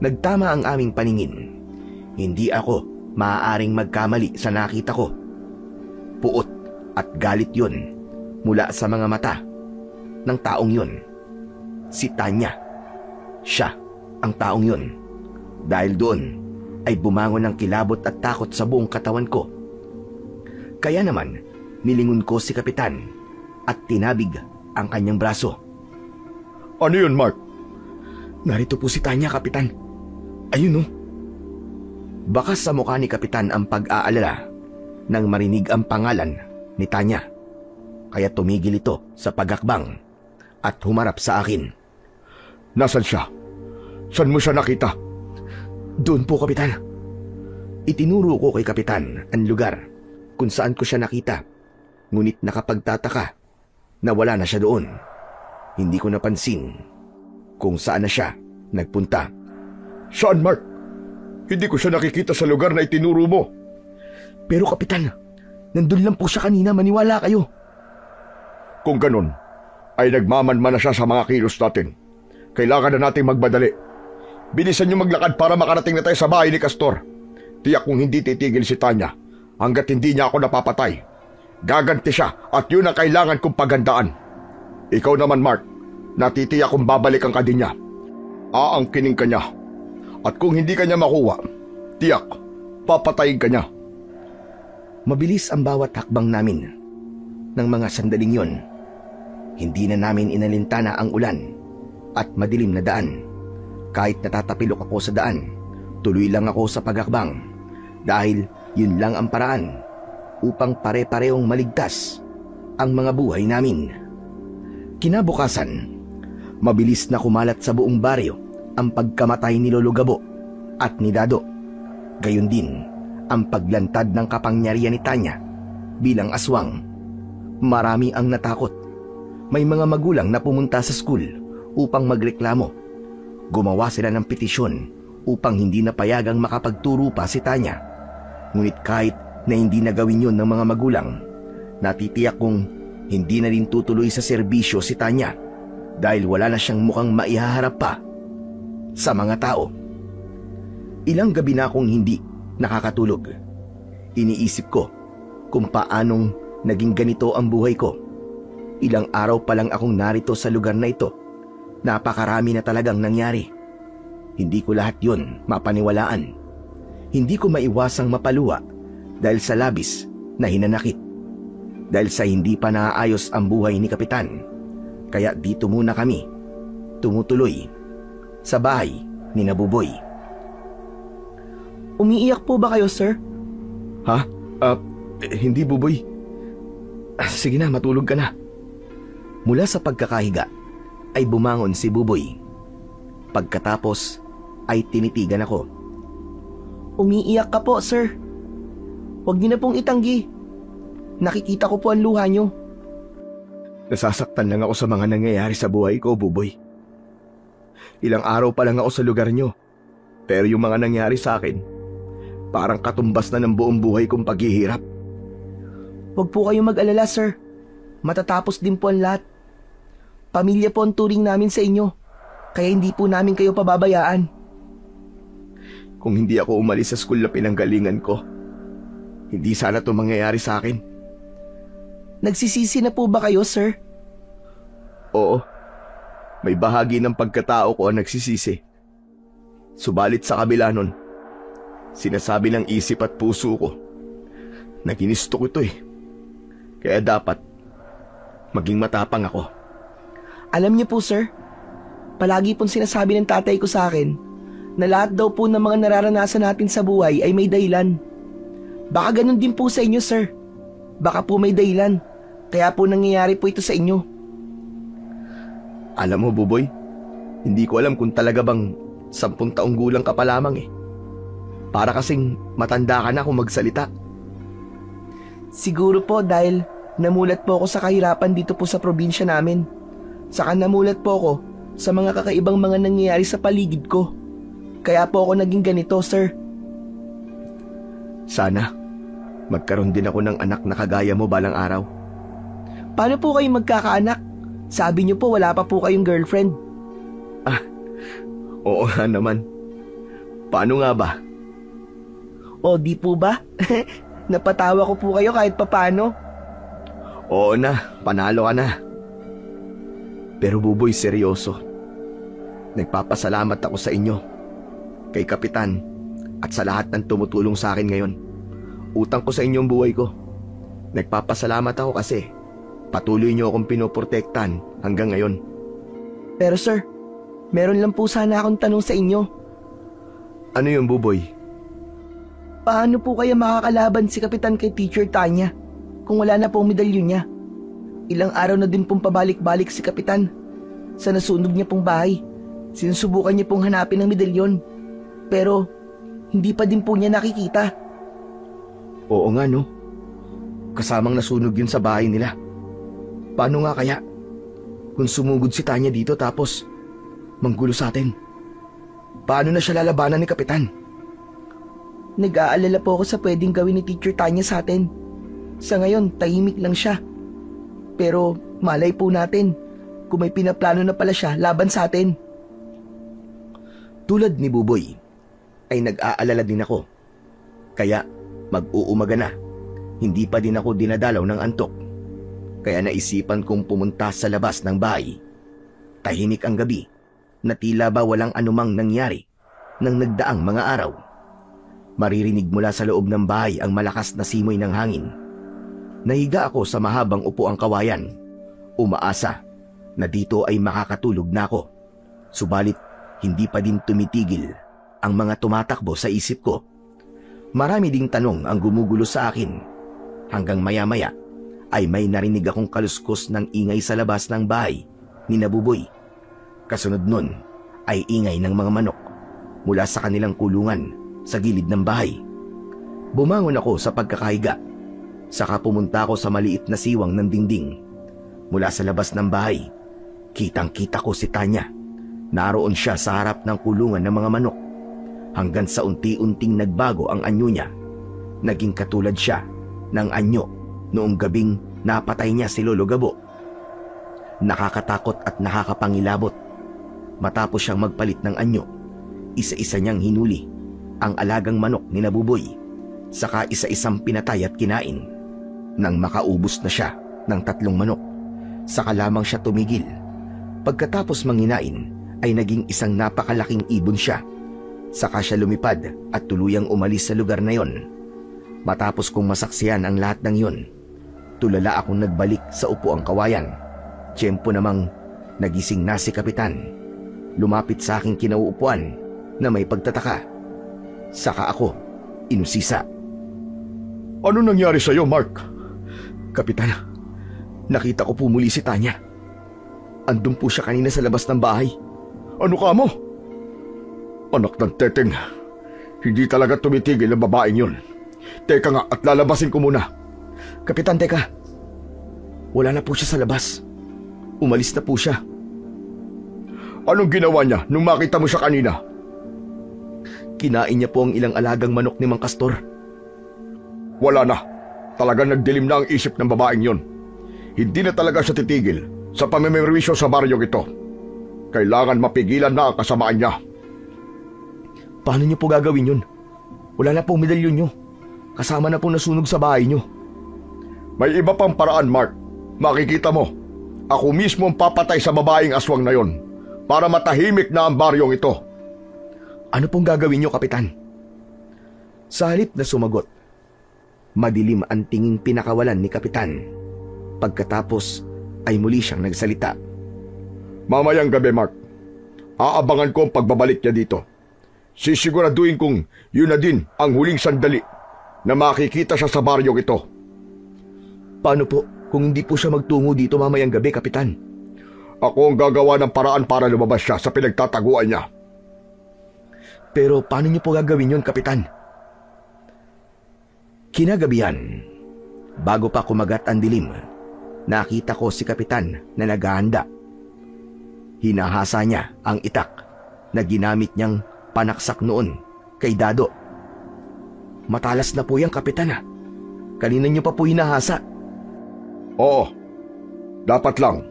Nagtama ang aming paningin. Hindi ako maaaring magkamali sa nakita ko. Puot at galit yon mula sa mga mata ng taong yon. Si Tanya. Siya ang taong yon. Dahil doon ay bumangon ng kilabot at takot sa buong katawan ko. Kaya naman, nilingon ko si Kapitan at tinabig ang kanyang braso. Ano yun, Mark? Narito po si Tanya, Kapitan. Ayun, oh. Baka sa mukha ni Kapitan ang pag-aalala nang marinig ang pangalan ni Tanya. Kaya tumigil ito sa pagakbang at humarap sa akin. Nasaan siya? Saan mo siya nakita? Doon po, Kapitan. Itinuro ko kay Kapitan ang lugar kung saan ko siya nakita. Ngunit nakapagtataka na wala na siya doon. Hindi ko napansin kung saan na siya nagpunta. Saan, Mark? Hindi ko siya nakikita sa lugar na itinuro mo. Pero Kapitan, nandun lang po siya kanina, maniwala kayo. Kung ganun, ay nagmamanman na siya sa mga kilos natin. Kailangan na nating magbadali. Bilisan niyo maglakad para makarating na tayo sa bahay ni Castor. Tiyak kung hindi titigil si Tanya hanggat hindi niya ako napapatay. Gaganti siya at yun ang kailangan kong paghandaan. Ikaw naman, Mark, natitiyak kung babalikan ka din niya. Aangkinin ka niya. At kung hindi ka niya makuha, tiyak, papatayin ka niya. Mabilis ang bawat hakbang namin. Ng mga sandaling yon, hindi na namin inalintana ang ulan at madilim na daan. Kahit natatapilok ako sa daan, tuloy lang ako sa pagakbang dahil yun lang ang paraan upang pare-parehong maligtas ang mga buhay namin. Kinabukasan, mabilis na kumalat sa buong baryo ang pagkamatay ni Lolo Gabo at ni Dado. Gayon din ang paglantad ng kapangyarihan ni Tanya bilang aswang. Marami ang natakot. May mga magulang na pumunta sa school upang magreklamo. Gumawa sila ng petisyon upang hindi na payagang makapagturo pa si Tanya. Ngunit kahit na hindi na gawin yun ng mga magulang, natitiyak kong hindi na rin tutuloy sa serbisyo si Tanya dahil wala na siyang mukhang maihaharap pa sa mga tao. Ilang gabi na akong hindi nakakatulog. Iniisip ko kung paanong naging ganito ang buhay ko. Ilang araw pa lang akong narito sa lugar na ito. Napakarami na talagang nangyari. Hindi ko lahat yon mapaniwalaan. Hindi ko maiwasang mapaluwa dahil sa labis na hinanakit. Dahil sa hindi pa naaayos ang buhay ni Kapitan. Kaya dito muna kami tumutuloy sa bahay ni Nabuboy. Umiiyak po ba kayo, sir? Ha? Hindi, Buboy. Sige na, matulog ka na. Mula sa pagkakahiga ay bumangon si Buboy. Pagkatapos ay tinitigan ako. Umiiyak ka po, sir. Huwag niyo na pong itanggi. Nakikita ko po ang luha niyo. Nasasaktan lang ako sa mga nangyayari sa buhay ko, Buboy. Ilang araw pa lang ako sa lugar niyo. Pero yung mga nangyari sa akin, parang katumbas na ng buong buhay kong paghihirap. Huwag po kayong mag-alala, sir. Matatapos din po ang lahat. Pamilya po ang turing namin sa inyo. Kaya hindi po namin kayo pababayaan. Kung hindi ako umalis sa school na pinanggalingan ko, hindi sana ito mangyayari sa akin. Nagsisisi na po ba kayo, sir? Oo. May bahagi ng pagkatao ko ang nagsisisi. Subalit sa kabila nun, sinasabi ng isip at puso ko na ginusto ko ito eh. Kaya dapat maging matapang ako. Alam niyo po, sir, palagi pong sinasabi ng tatay ko sa akin na lahat daw po ng mga nararanasan natin sa buhay ay may dahilan. Baka ganun din po sa inyo, sir. Baka po may dahilan. Kaya po nangyayari po ito sa inyo. Alam mo, Buboy, hindi ko alam kung talaga bang 10 taong gulang ka pa lamang eh. Para kasing matanda ka na kung magsalita. Siguro po dahil namulat po ako sa kahirapan dito po sa probinsya namin. Saka namulat po ako sa mga kakaibang mga nangyayari sa paligid ko. Kaya po ako naging ganito, sir. Sana magkaroon din ako ng anak na kagaya mo balang araw. Paano po kayo magkakaanak? Sabi niyo po wala pa po kayong girlfriend. Oo nga naman. Paano nga ba? O di po ba? Napatawa ko po kayo kahit papano. Oo na, panalo ka na. Pero Buboy, seryoso. Nagpapasalamat ako sa inyo, kay Kapitan, at sa lahat ng tumutulong sa akin ngayon. Utang ko sa inyong buhay ko. Nagpapasalamat ako kasi patuloy niyo akong pinoprotektan hanggang ngayon. Pero sir, Meron lang po sana akong tanong sa inyo. Ano yung Buboy? Paano po kaya makakalaban si Kapitan kay Teacher Tanya kung wala na pong medalyon niya? Ilang araw na din pong pabalik-balik si Kapitan sa nasunog niya pong bahay. Sinusubukan niya pong hanapin ang medalyon. Pero hindi pa din po niya nakikita. Oo nga no. Kasamang nasunog yun sa bahay nila. Paano nga kaya kung sumugod si Tanya dito tapos manggulo sa atin? Paano na siya lalabanan ni Kapitan? Nag-aalala po ako sa pwedeng gawin ni Teacher Tanya sa atin. Sa ngayon, tahimik lang siya. Pero malay po natin kung may pinaplano na pala siya laban sa atin. Tulad ni Buboy, ay nag-aalala din ako. Kaya mag-uumaga na, hindi pa din ako dinadalaw ng antok. Kaya naisipan kong pumunta sa labas ng bahay. Tahimik ang gabi na tila ba walang anumang nangyari ng nagdaang mga araw. Maririnig mula sa loob ng bahay ang malakas na simoy ng hangin. Nahiga ako sa mahabang upuang kawayan, umaasa na dito ay makakatulog na ako. Subalit hindi pa din tumitigil ang mga tumatakbo sa isip ko. Marami ding tanong ang gumugulo sa akin. Hanggang maya-maya ay may narinig akong kaluskos ng ingay sa labas ng bahay ni Nabuboy. Kasunod nun ay ingay ng mga manok mula sa kanilang kulungan sa gilid ng bahay. Bumangon ako sa pagkakahiga. Saka pumunta ako sa maliit na siwang ng dingding. Mula sa labas ng bahay, kitang-kita ko si Tanya. Naroon siya sa harap ng kulungan ng mga manok. Hanggang sa unti-unting nagbago ang anyo niya. Naging katulad siya ng anyo noong gabing napatay niya si Lolo Gabo. Nakakatakot at nakakapangilabot. Matapos siyang magpalit ng anyo, isa-isa niyang hinuli ang alagang manok ni Nabuboy. Saka isa-isang pinatay at kinain. Nang makaubos na siya ng 3 manok, saka lamang siya tumigil. Pagkatapos manginain ay naging isang napakalaking ibon siya. Saka siya lumipad at tuluyang umalis sa lugar na yon. Matapos kong masaksiyan ang lahat ng yon, tulala akong nagbalik sa upuang kawayan. Tiyempo namang nagising na si Kapitan. Lumapit sa aking kinauupuan na may pagtataka. Saka ako inusisa. Ano nangyari sa'yo, Mark? Kapitan, nakita ko po muli si Tanya. Andun po siya kanina sa labas ng bahay. Ano ka mo? Anak ng teteng, hindi talaga tumitigil ang babaeng yun. Teka nga at lalabasin ko muna. Kapitan, teka. Wala na po siya sa labas. Umalis na po siya. Anong ginawa niya nung makita mo siya kanina? Kinain niya po ang ilang alagang manok ni Mang Castor. Wala na. Talagang nagdilim na ang isip ng babaeng yon. Hindi na talaga siya titigil sa pamimerwisyo sa baryong ito. Kailangan mapigilan na ang kasamaan niya. Paano niyo po gagawin yun? Wala na pong medalyon niyo. Kasama na pong nasunog sa bahay niyo. May iba pang paraan, Mark. Makikita mo, ako mismo ang papatay sa babaeng aswang na yon para matahimik na ang baryong ito. Ano pong gagawin niyo, Kapitan? Sa halip na sumagot, madilim ang tinging pinakawalan ni Kapitan. Pagkatapos ay muli siyang nagsalita. Mamayang gabi, Mark. Aabangan ko ang pagbabalik niya dito. Sisiguraduhin kong yun na din ang huling sandali na makikita siya sa baryong ito. Paano po kung hindi po siya magtungo dito mamayang gabi, Kapitan? Ako ang gagawa ng paraan para lumabas siya sa pinagtataguan niya. Pero paano niyo po gagawin yun, Kapitan? Kinagabihan, bago pa kumagat ang dilim, nakita ko si Kapitan na naghahanda. Hinahasa niya ang itak na ginamit niyang panaksak noon kay Dado. Matalas na po yan, Kapitan. Kanina niyo pa po hinahasa. Oo, dapat lang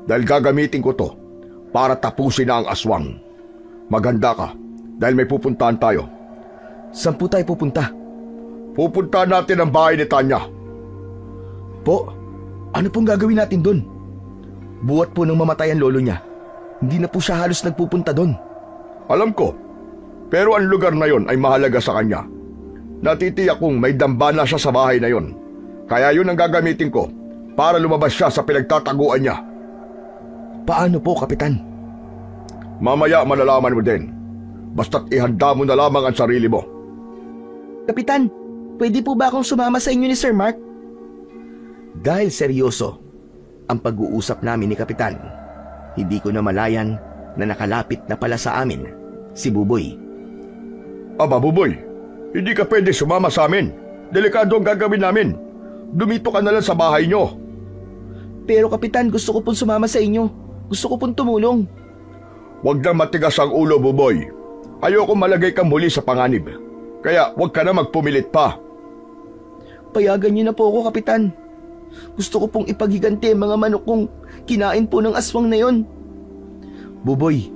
dahil gagamitin ko to para tapusin na ang aswang. Maganda ka dahil may pupuntahan tayo. Saan po tayo pupunta? Pupuntahan natin ang bahay ni Tanya. Po, ano pong gagawin natin doon? Buhat po nang mamatay ang lolo niya. Hindi na po siya halos nagpupunta doon. Alam ko, pero ang lugar na yon ay mahalaga sa kanya. Natitiyak kong may dambana siya sa bahay na yon. Kaya yun ang gagamitin ko para lumabas siya sa pinagtataguan niya. Paano po, Kapitan? Mamaya malalaman mo din. Basta't ihanda mo na lamang ang sarili mo. Kapitan, pwede po ba akong sumama sa inyo ni Sir Mark? Dahil seryoso ang pag-uusap namin ni Kapitan, hindi ko na malayan na nakalapit na pala sa amin si Buboy. Aba, Buboy, hindi ka pwede sumama sa amin. Delikado ang gagawin namin. Dumito ka na lang sa bahay nyo. Pero Kapitan, gusto ko pong sumama sa inyo. Gusto ko pong tumulong. Huwag na matigas ang ulo, Buboy. Ayoko malagay kang muli sa panganib. Kaya huwag ka na magpumilit pa. Payagan niyo na po ako, Kapitan. Gusto ko pong ipaghiganti ang mga manok kong kinain po ng aswang na yon. Buboy,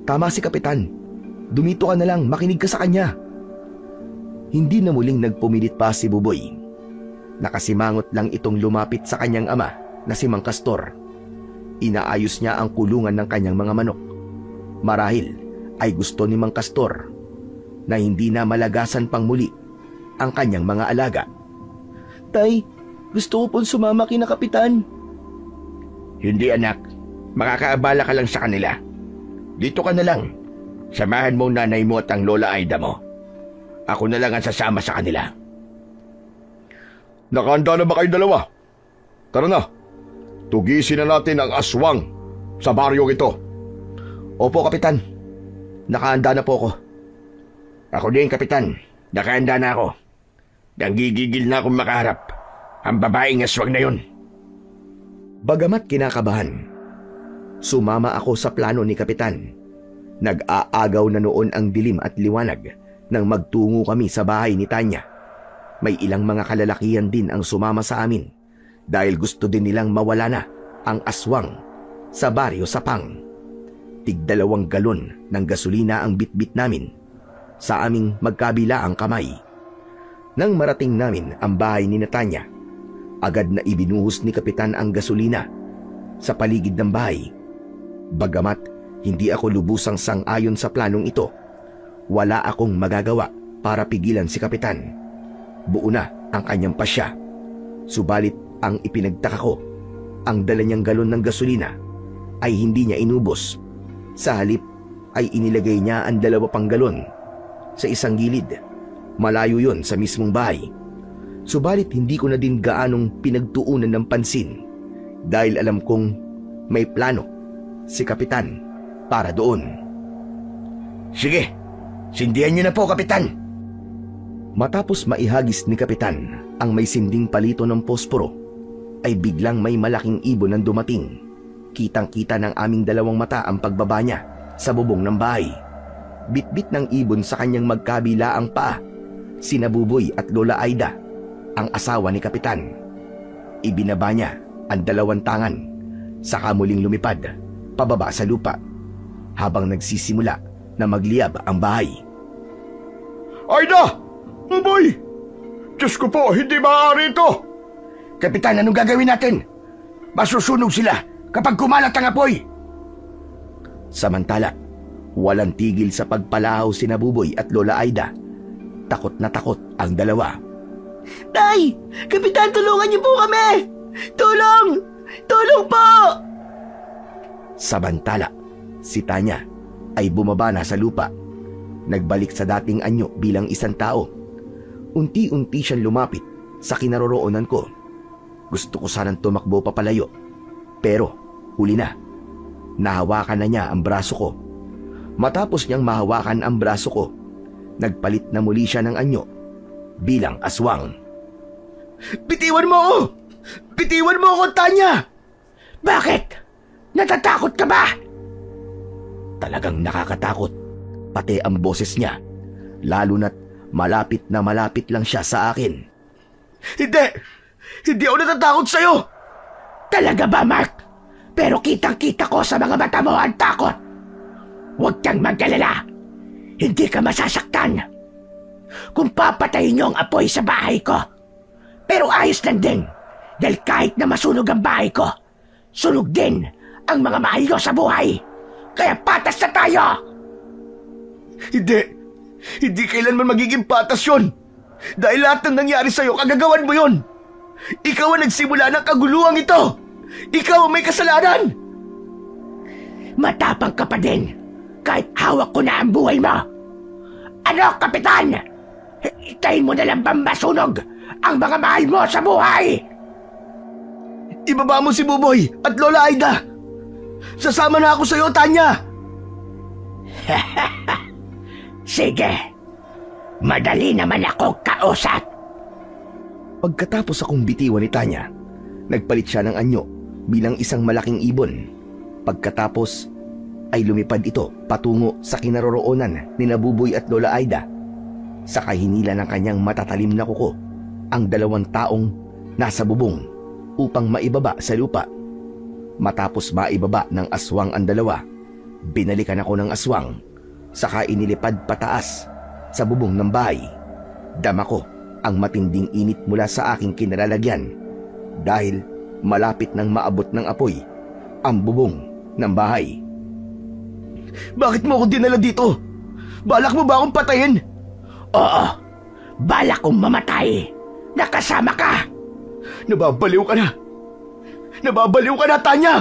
tama si Kapitan. Dumito ka na lang, makinig ka sa kanya. Hindi na muling nagpumilit pa si Buboy. Nakasimangot lang itong lumapit sa kanyang ama na si Mang Castor. Inaayos niya ang kulungan ng kanyang mga manok. Marahil ay gusto ni Mang Castor na hindi na malagasan pang muli ang kanyang mga alaga. Tay, gusto ko pong sumama kina Kapitan. Hindi anak, makakaabala ka lang sa kanila. Dito ka na lang. Samahan mo ang nanay mo at ang lola Aida mo. Ako na lang ang sasama sa kanila. Nakahanda na ba kayo dalawa? Tara na. Tugisin na natin ang aswang sa baryong ito. Opo, Kapitan. Nakahanda na po ako. Ako din, Kapitan. Nakahanda na ako. Nanggigigil na akong makaharap ang babaeng aswang na yun. Bagamat kinakabahan, sumama ako sa plano ni Kapitan. Nag-aagaw na noon ang dilim at liwanag nang magtungo kami sa bahay ni Tanya. May ilang mga kalalakihan din ang sumama sa amin dahil gusto din nilang mawala na ang aswang sa baryo Sapang. Tig-2 galon ng gasolina ang bitbit namin sa aming magkabila ang kamay. Nang marating namin ang bahay ni Tanya, agad na ibinuhos ni Kapitan ang gasolina sa paligid ng bahay. Bagamat hindi ako lubusang sang-ayon sa planong ito, wala akong magagawa para pigilan si Kapitan. Buo na ang kanyang pasya. Subalit ang ipinagtaka ko, ang dala niyang galon ng gasolina ay hindi niya inubos. Sa halip ay inilagay niya ang 2 pang galon sa isang gilid. Malayo yon sa mismong bahay. Subalit hindi ko na din gaanong pinagtuunan ng pansin dahil alam kong may plano si Kapitan para doon. Sige, sindihan niyo na po, Kapitan. Matapos maihagis ni Kapitan ang may sinding palito ng posporo, ay biglang may malaking ibon ang dumating. Kitang-kita ng aming 2 mata ang pagbaba niya sa bubong ng bahay. Bitbit ng ibon sa kanyang magkabila ang paa, sina Buboy at Lola Aida, ang asawa ni Kapitan. Ibinaba niya ang 2 tangan, saka muling lumipad pababa sa lupa habang nagsisimula na magliyab ang bahay. Aida! Buboy! Diyos ko po, hindi maaari ito! Kapitan, anong gagawin natin? Masusunog sila kapag kumalat ang apoy. Samantala, walang tigil sa pagpalahaw sina Buboy at Lola Aida. Takot na takot ang 2. Tay! Kapitan, tulungan niyo po kami! Tulong! Tulong po! Samantala, si Tanya ay bumaba na sa lupa. Nagbalik sa dating anyo bilang isang tao. Unti-unti siyang lumapit sa kinaroroonan ko. Gusto ko sanang tumakbo papalayo, pero huli na. Nahawakan na niya ang braso ko. Matapos niyang mahawakan ang braso ko, nagpalit na muli siya ng anyo bilang aswang. Bitiwan mo ako! Bitiwan mo ako, Tanya! Bakit? Natatakot ka ba? Talagang nakakatakot, pati ang boses niya, lalo na't malapit na malapit lang siya sa akin. Hindi! Hindi ako natatakot sa'yo! Talaga ba, Mark? Pero kitang-kita ko sa mga mata mo ang takot. Huwag kang mag-alala. Hindi ka masasaktan. Kung papatayin niyo ang apoy sa bahay ko, pero ayos lang din, dahil kahit na masunog ang bahay ko, sunog din ang mga mahal ko sa buhay. Kaya patas na tayo! Hindi! Hindi kailanman magiging patas yun! Dahil lahat ng nangyari sa'yo, kagagawan mo yun! Ikaw ang nagsimula ng kaguluhang ito! Ikaw ang may kasalanan! Matapang ka pa din! kahit hawak ko na ang buhay mo. Ano, Kapitan? Itayin mo na lang bang masunog ang mga mahal mo sa buhay? Ibaba mo si Buboy at Lola Aida! Sasama na ako sa'yo, Tanya! Sige, madali naman ako kausap. Pagkatapos akong bitiwan ni Tanya, nagpalit siya ng anyo bilang isang malaking ibon. Pagkatapos ay lumipad ito patungo sa kinaroroonan ni Buboy at Lola Aida. Sa kahinila ng kanyang matatalim na kuko, ang 2 taong nasa bubong upang maibaba sa lupa. Matapos maibaba ng aswang ang 2, binalikan ako ng aswang, saka inilipad pataas sa bubong ng bahay. Dama ko ang matinding init mula sa aking kinalalagyan dahil malapit nang maabot ng apoy ang bubong ng bahay. Bakit mo ako dinala dito? Balak mo ba akong patayin? Oo, balak kong mamatay. Nakasama ka. Nababaliw ka na! Nababaliw ka na, Tanya!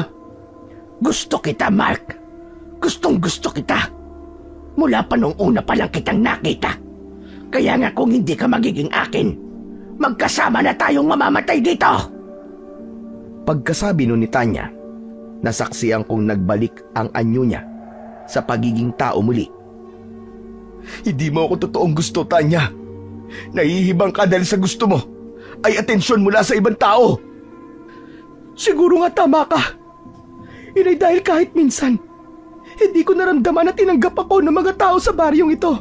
Gusto kita, Mark. Gustong gusto kita. Mula pa nung una pa lang kitang nakita. Kaya nga kung hindi ka magiging akin, magkasama na tayong mamamatay dito. Pagkasabi nun ni Tanya, nasaksihan kong nagbalik ang anyo niya sa pagiging tao muli. Hindi mo ako totoong gusto, Tanya. Nahihibang ka dahil sa gusto mo ay atensyon mula sa ibang tao. Siguro nga tama ka. Inay dahil kahit minsan, hindi ko naramdaman na tinanggap ako ng mga tao sa baryong ito.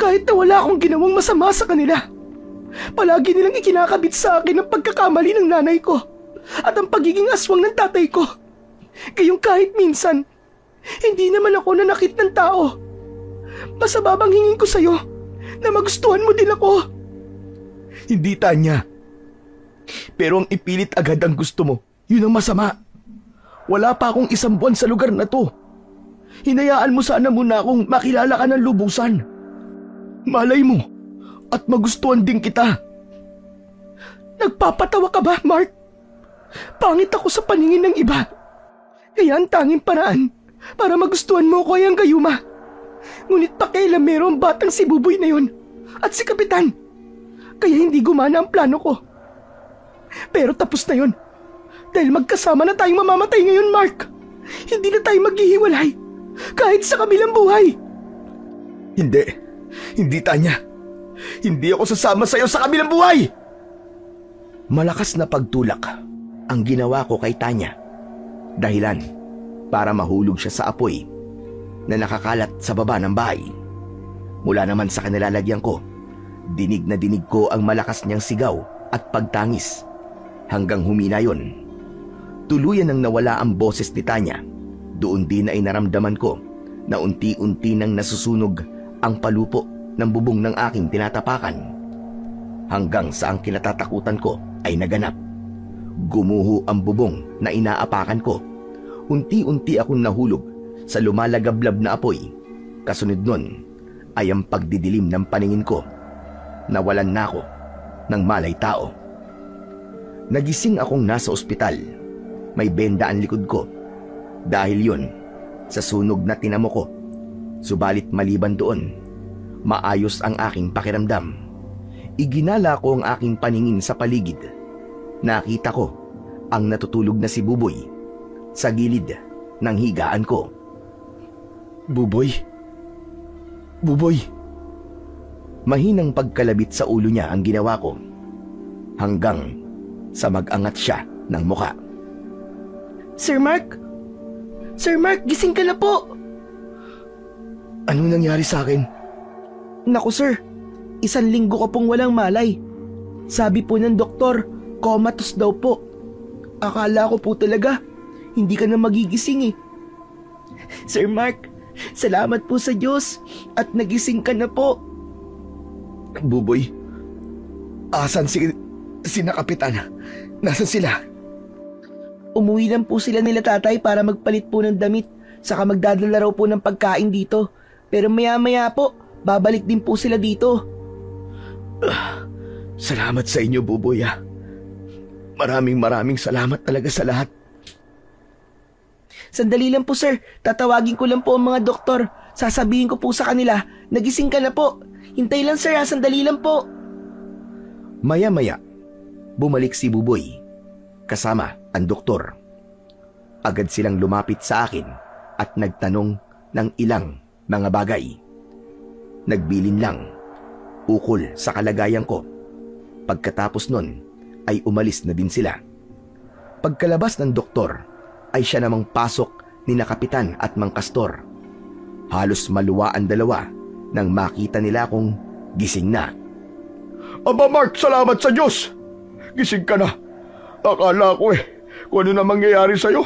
Kahit na wala akong ginawang masama sa kanila, palagi nilang ikinakabit sa akin ang pagkakamali ng nanay ko at ang pagiging aswang ng tatay ko. Kayong kahit minsan, hindi naman ako nanakit ng tao. Masama bang hingin ko sa'yo na magustuhan mo din ako? Hindi, Tanya. Pero ang ipilit agad ang gusto mo, yun ang masama. Wala pa akong 1 buwan sa lugar na to. Hinayaan mo sana muna akong makilala ka ng lubusan. Malay mo at magustuhan din kita. Nagpapatawa ka ba, Mark? Pangit ako sa paningin ng iba. Kaya ang tanging paraan para magustuhan mo ko ay ang gayuma. Ngunit pakialam merong batang si Buboy na yun at si Kapitan. Kaya hindi gumana ang plano ko. Pero tapos na yun. Dahil magkasama na tayong mamamatay ngayon, Mark. Hindi na tayo maghihiwalay kahit sa kabilang buhay. Hindi. Hindi, Tanya. Hindi ako sasama sa'yo sa kabilang buhay. Malakas na pagtulak ang ginawa ko kay Tanya. Dahilan para mahulog siya sa apoy na nakakalat sa baba ng bahay. Mula naman sa kanilalagyan ko, dinig na dinig ko ang malakas niyang sigaw at pagtangis hanggang humina yon. Tuluyan nang nawala ang boses ni Tanya. Doon din ay naramdaman ko na unti-unti nang nasusunog ang palupo ng bubong ng aking tinatapakan. Hanggang sa ang kinatatakutan ko ay naganap. Gumuho ang bubong na inaapakan ko. Unti-unti akong nahulog sa lumalagablab na apoy. Kasunod nun ay ang pagdidilim ng paningin ko. Nawalan na ako ng malay tao. Nagising akong nasa ospital. May benda ang likod ko. Dahil yun, sa sunog na tinamo ko. Subalit maliban doon, maayos ang aking pakiramdam. Iginala ko ang aking paningin sa paligid. Nakita ko ang natutulog na si Buboy sa gilid ng higaan ko. Buboy? Buboy? Mahinang pagkalabit sa ulo niya ang ginawa ko. Hanggang sa mag-angat siya ng muka. Sir Mark? Sir Mark, gising ka na po! Anong nangyari sa akin? Naku sir, 1 linggo ka pong walang malay. Sabi po ng doktor, comatose daw po. Akala ko po talaga, hindi ka na magigising eh. Sir Mark, salamat po sa Diyos at nagising ka na po. Buboy, asan si Kapitan? Nasaan sila? Umuwi lang po sila nila tatay para magpalit po ng damit, saka magdadala raw po ng pagkain dito. Pero maya-maya po, babalik din po sila dito. Salamat sa inyo, Buboy. Maraming salamat talaga sa lahat. Sandali lang po sir, tatawagin ko lang po ang mga doktor. Sasabihin ko po sa kanila, nagising ka na po. Hintay lang sir ha, sandali lang po. Maya-maya, bumalik si Buboy kasama ang doktor. Agad silang lumapit sa akin at nagtanong ng ilang mga bagay. Nagbilin lang, ukol sa kalagayan ko. Pagkatapos nun ay umalis na din sila. Pagkalabas ng doktor ay siya namang pasok ni na Kapitan at Mang Kastor. Halos maluwa ang dalawa nang makita nila kong gising na. Aba Mark, salamat sa Diyos! Gising ka na. Akala ko kung ano na mangyayari sa'yo.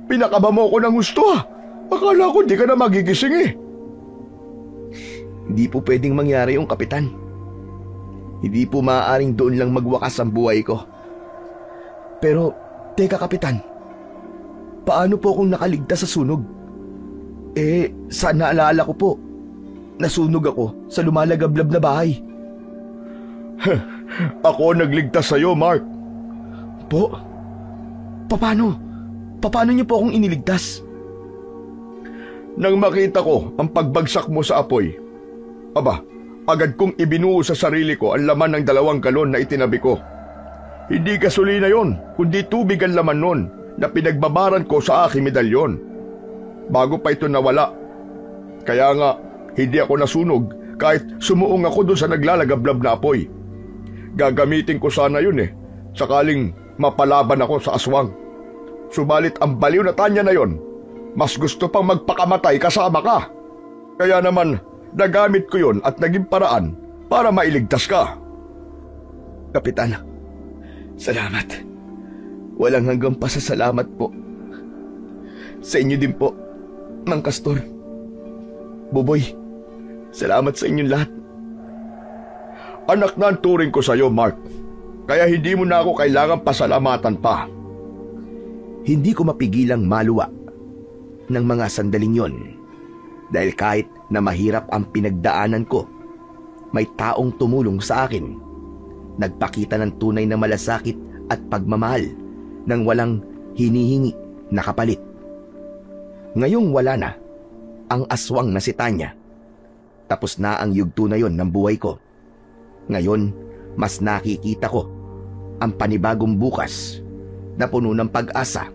Pinakaba mo ko ng gusto ha. Akala ko di ka na magigising Hindi po pwedeng mangyari yung Kapitan. Hindi po maaaring doon lang magwakas ang buhay ko. Pero, teka Kapitan, paano po akong nakaligtas sa sunog? Sa naalala ko po, nasunog ako sa lumalagablab na bahay. Ako nagligtas sa'yo, Mark. Po? Paano? Paano niyo po akong iniligtas? Nang makita ko ang pagbagsak mo sa apoy, agad kong ibinuo sa sarili ko ang laman ng 2 galon na itinabi ko. Hindi gasolina yon, kundi tubig ang laman nun na pinagbabaran ko sa aking medalyon. Bago pa ito nawala. Kaya nga, hindi ako nasunog kahit sumuong ako doon sa naglalagablab na apoy. Gagamitin ko sana yun sakaling mapalaban ako sa aswang. Subalit ang baliw na Tanya na yon, mas gusto pang magpakamatay kasama ka. Kaya naman, nagamit ko yon at naging paraan para mailigtas ka. Kapitan, salamat. Walang hanggang pasasalamat po. Sa inyo din po, Mang Kastor. Buboy, salamat sa inyong lahat. Anak na ang turing ko sa iyo, Mark. Kaya hindi mo na ako kailangan pasalamatan pa. Hindi ko mapigilang maluwa ng mga sandaling yon. Dahil kahit na mahirap ang pinagdaanan ko, may taong tumulong sa akin. Nagpakita ng tunay na malasakit at pagmamahal nang walang hinihingi na kapalit. Ngayong wala na ang aswang na si Tanya. Tapos na ang yugto na yon ng buhay ko. Ngayon, mas nakikita ko ang panibagong bukas na puno ng pag-asa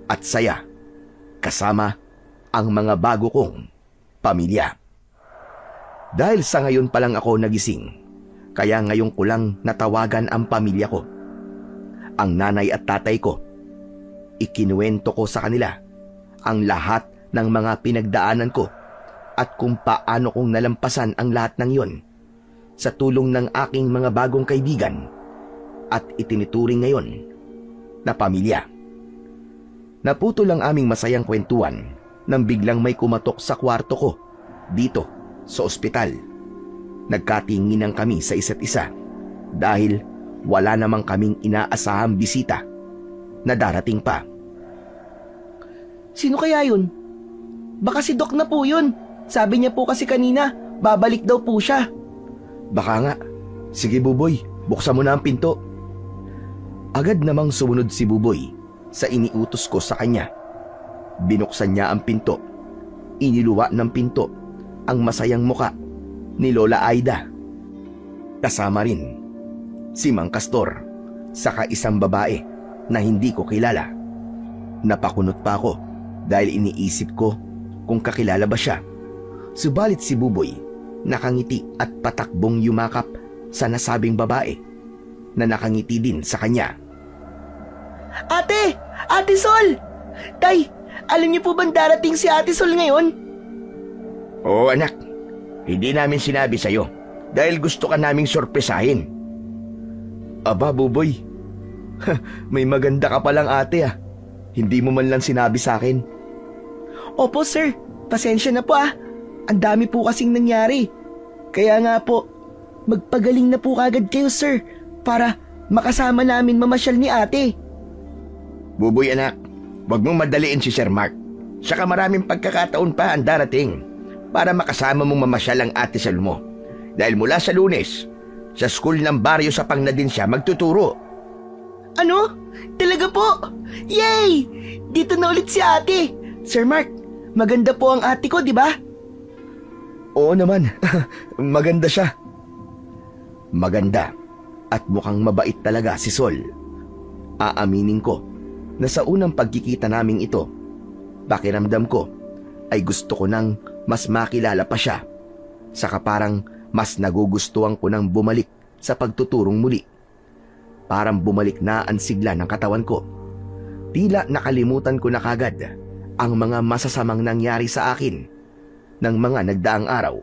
at saya kasama ang mga bago kong pamilya. Dahil sa ngayon pa lang ako nagising, kaya ngayon ko lang natawagan ang pamilya ko. Ang nanay at tatay ko. Ikinuwento ko sa kanila ang lahat ng mga pinagdaanan ko at kung paano kong nalampasan ang lahat ng yon sa tulong ng aking mga bagong kaibigan at itinituring ngayon na pamilya. Naputo lang aming masayang kwentuhan nang biglang may kumatok sa kwarto ko dito sa ospital. Nagkatinginan kami sa isa't isa dahil wala namang kaming inaasahang bisita na darating pa. Sino kaya yun? Baka si Doc na po yun. Sabi niya po kasi kanina, babalik daw po siya. Baka nga. Sige Buboy, buksan mo na ang pinto. Agad namang sumunod si Buboy sa iniutos ko sa kanya. Binuksan niya ang pinto. Iniluwa ng pinto ang masayang muka ni Lola Aida. Kasama rin si Mang Kastor, saka isang babae na hindi ko kilala. Napakunot pa ako dahil iniisip ko kung kakilala ba siya. Subalit si Buboy nakangiti at patakbong yumakap sa nasabing babae na nakangiti din sa kanya. Ate! Ate Sol! Tay, alam niyo po bang darating si Ate Sol ngayon? Oo anak, hindi namin sinabi sa'yo dahil gusto ka naming sorpresahin. Aba Buboy, may maganda ka palang ate ah. Hindi mo man lang sinabi sa akin. Opo sir, pasensya na po Ang dami po kasing nangyari. Kaya nga po, magpagaling na po kagad kayo sir para makasama namin mamasyal ni ate. Buboy anak, wag mong madaliin si Sir Mark. Saka maraming pagkakataon pa ang darating para makasama mong mamasyal ang ate Sol mo. Dahil mula sa Lunes, sa school ng baryo sa Pang na din siya magtuturo. Ano? Talaga po? Yay! Dito na ulit si ate. Sir Mark, maganda po ang ate ko, di ba? Oo naman, maganda siya. Maganda at mukhang mabait talaga si Sol. Aaminin ko na sa unang pagkikita naming ito, pakiramdam ko ay gusto ko nang mas makilala pa siya. Saka parang mas nagugustuhan ko nang bumalik sa pagtuturong muli. Parang bumalik na ang sigla ng katawan ko. Tila nakalimutan ko na kagad ang mga masasamang nangyari sa akin ng mga nagdaang araw.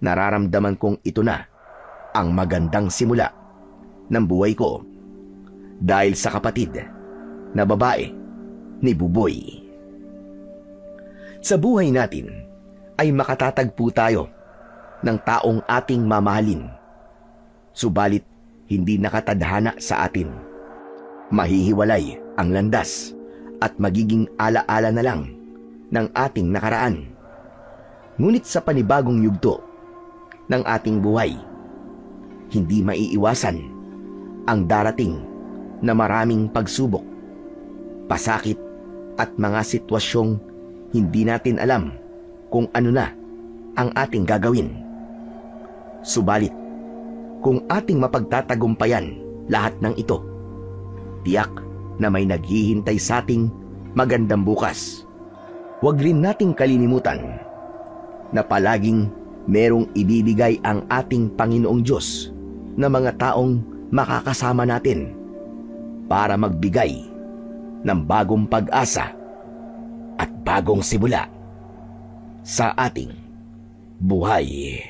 Nararamdaman kong ito na ang magandang simula ng buhay ko dahil sa kapatid na babae ni Buboy. Sa buhay natin ay makatatagpo tayo ng taong ating mamahalin. Subalit hindi nakatadhana sa atin. Mahihiwalay ang landas at magiging alaala na lang ng ating nakaraan. Ngunit sa panibagong yugto ng ating buhay, hindi maiiwasan ang darating na maraming pagsubok, pasakit at mga sitwasyong hindi natin alam kung ano na ang ating gagawin. Subalit, kung ating mapagtatagumpayan lahat ng ito, tiyak na may naghihintay sa ating magandang bukas. Huwag rin nating kalilimutan na palaging merong ibibigay ang ating Panginoong Diyos na mga taong makakasama natin para magbigay ng bagong pag-asa at bagong simula sa ating buhay.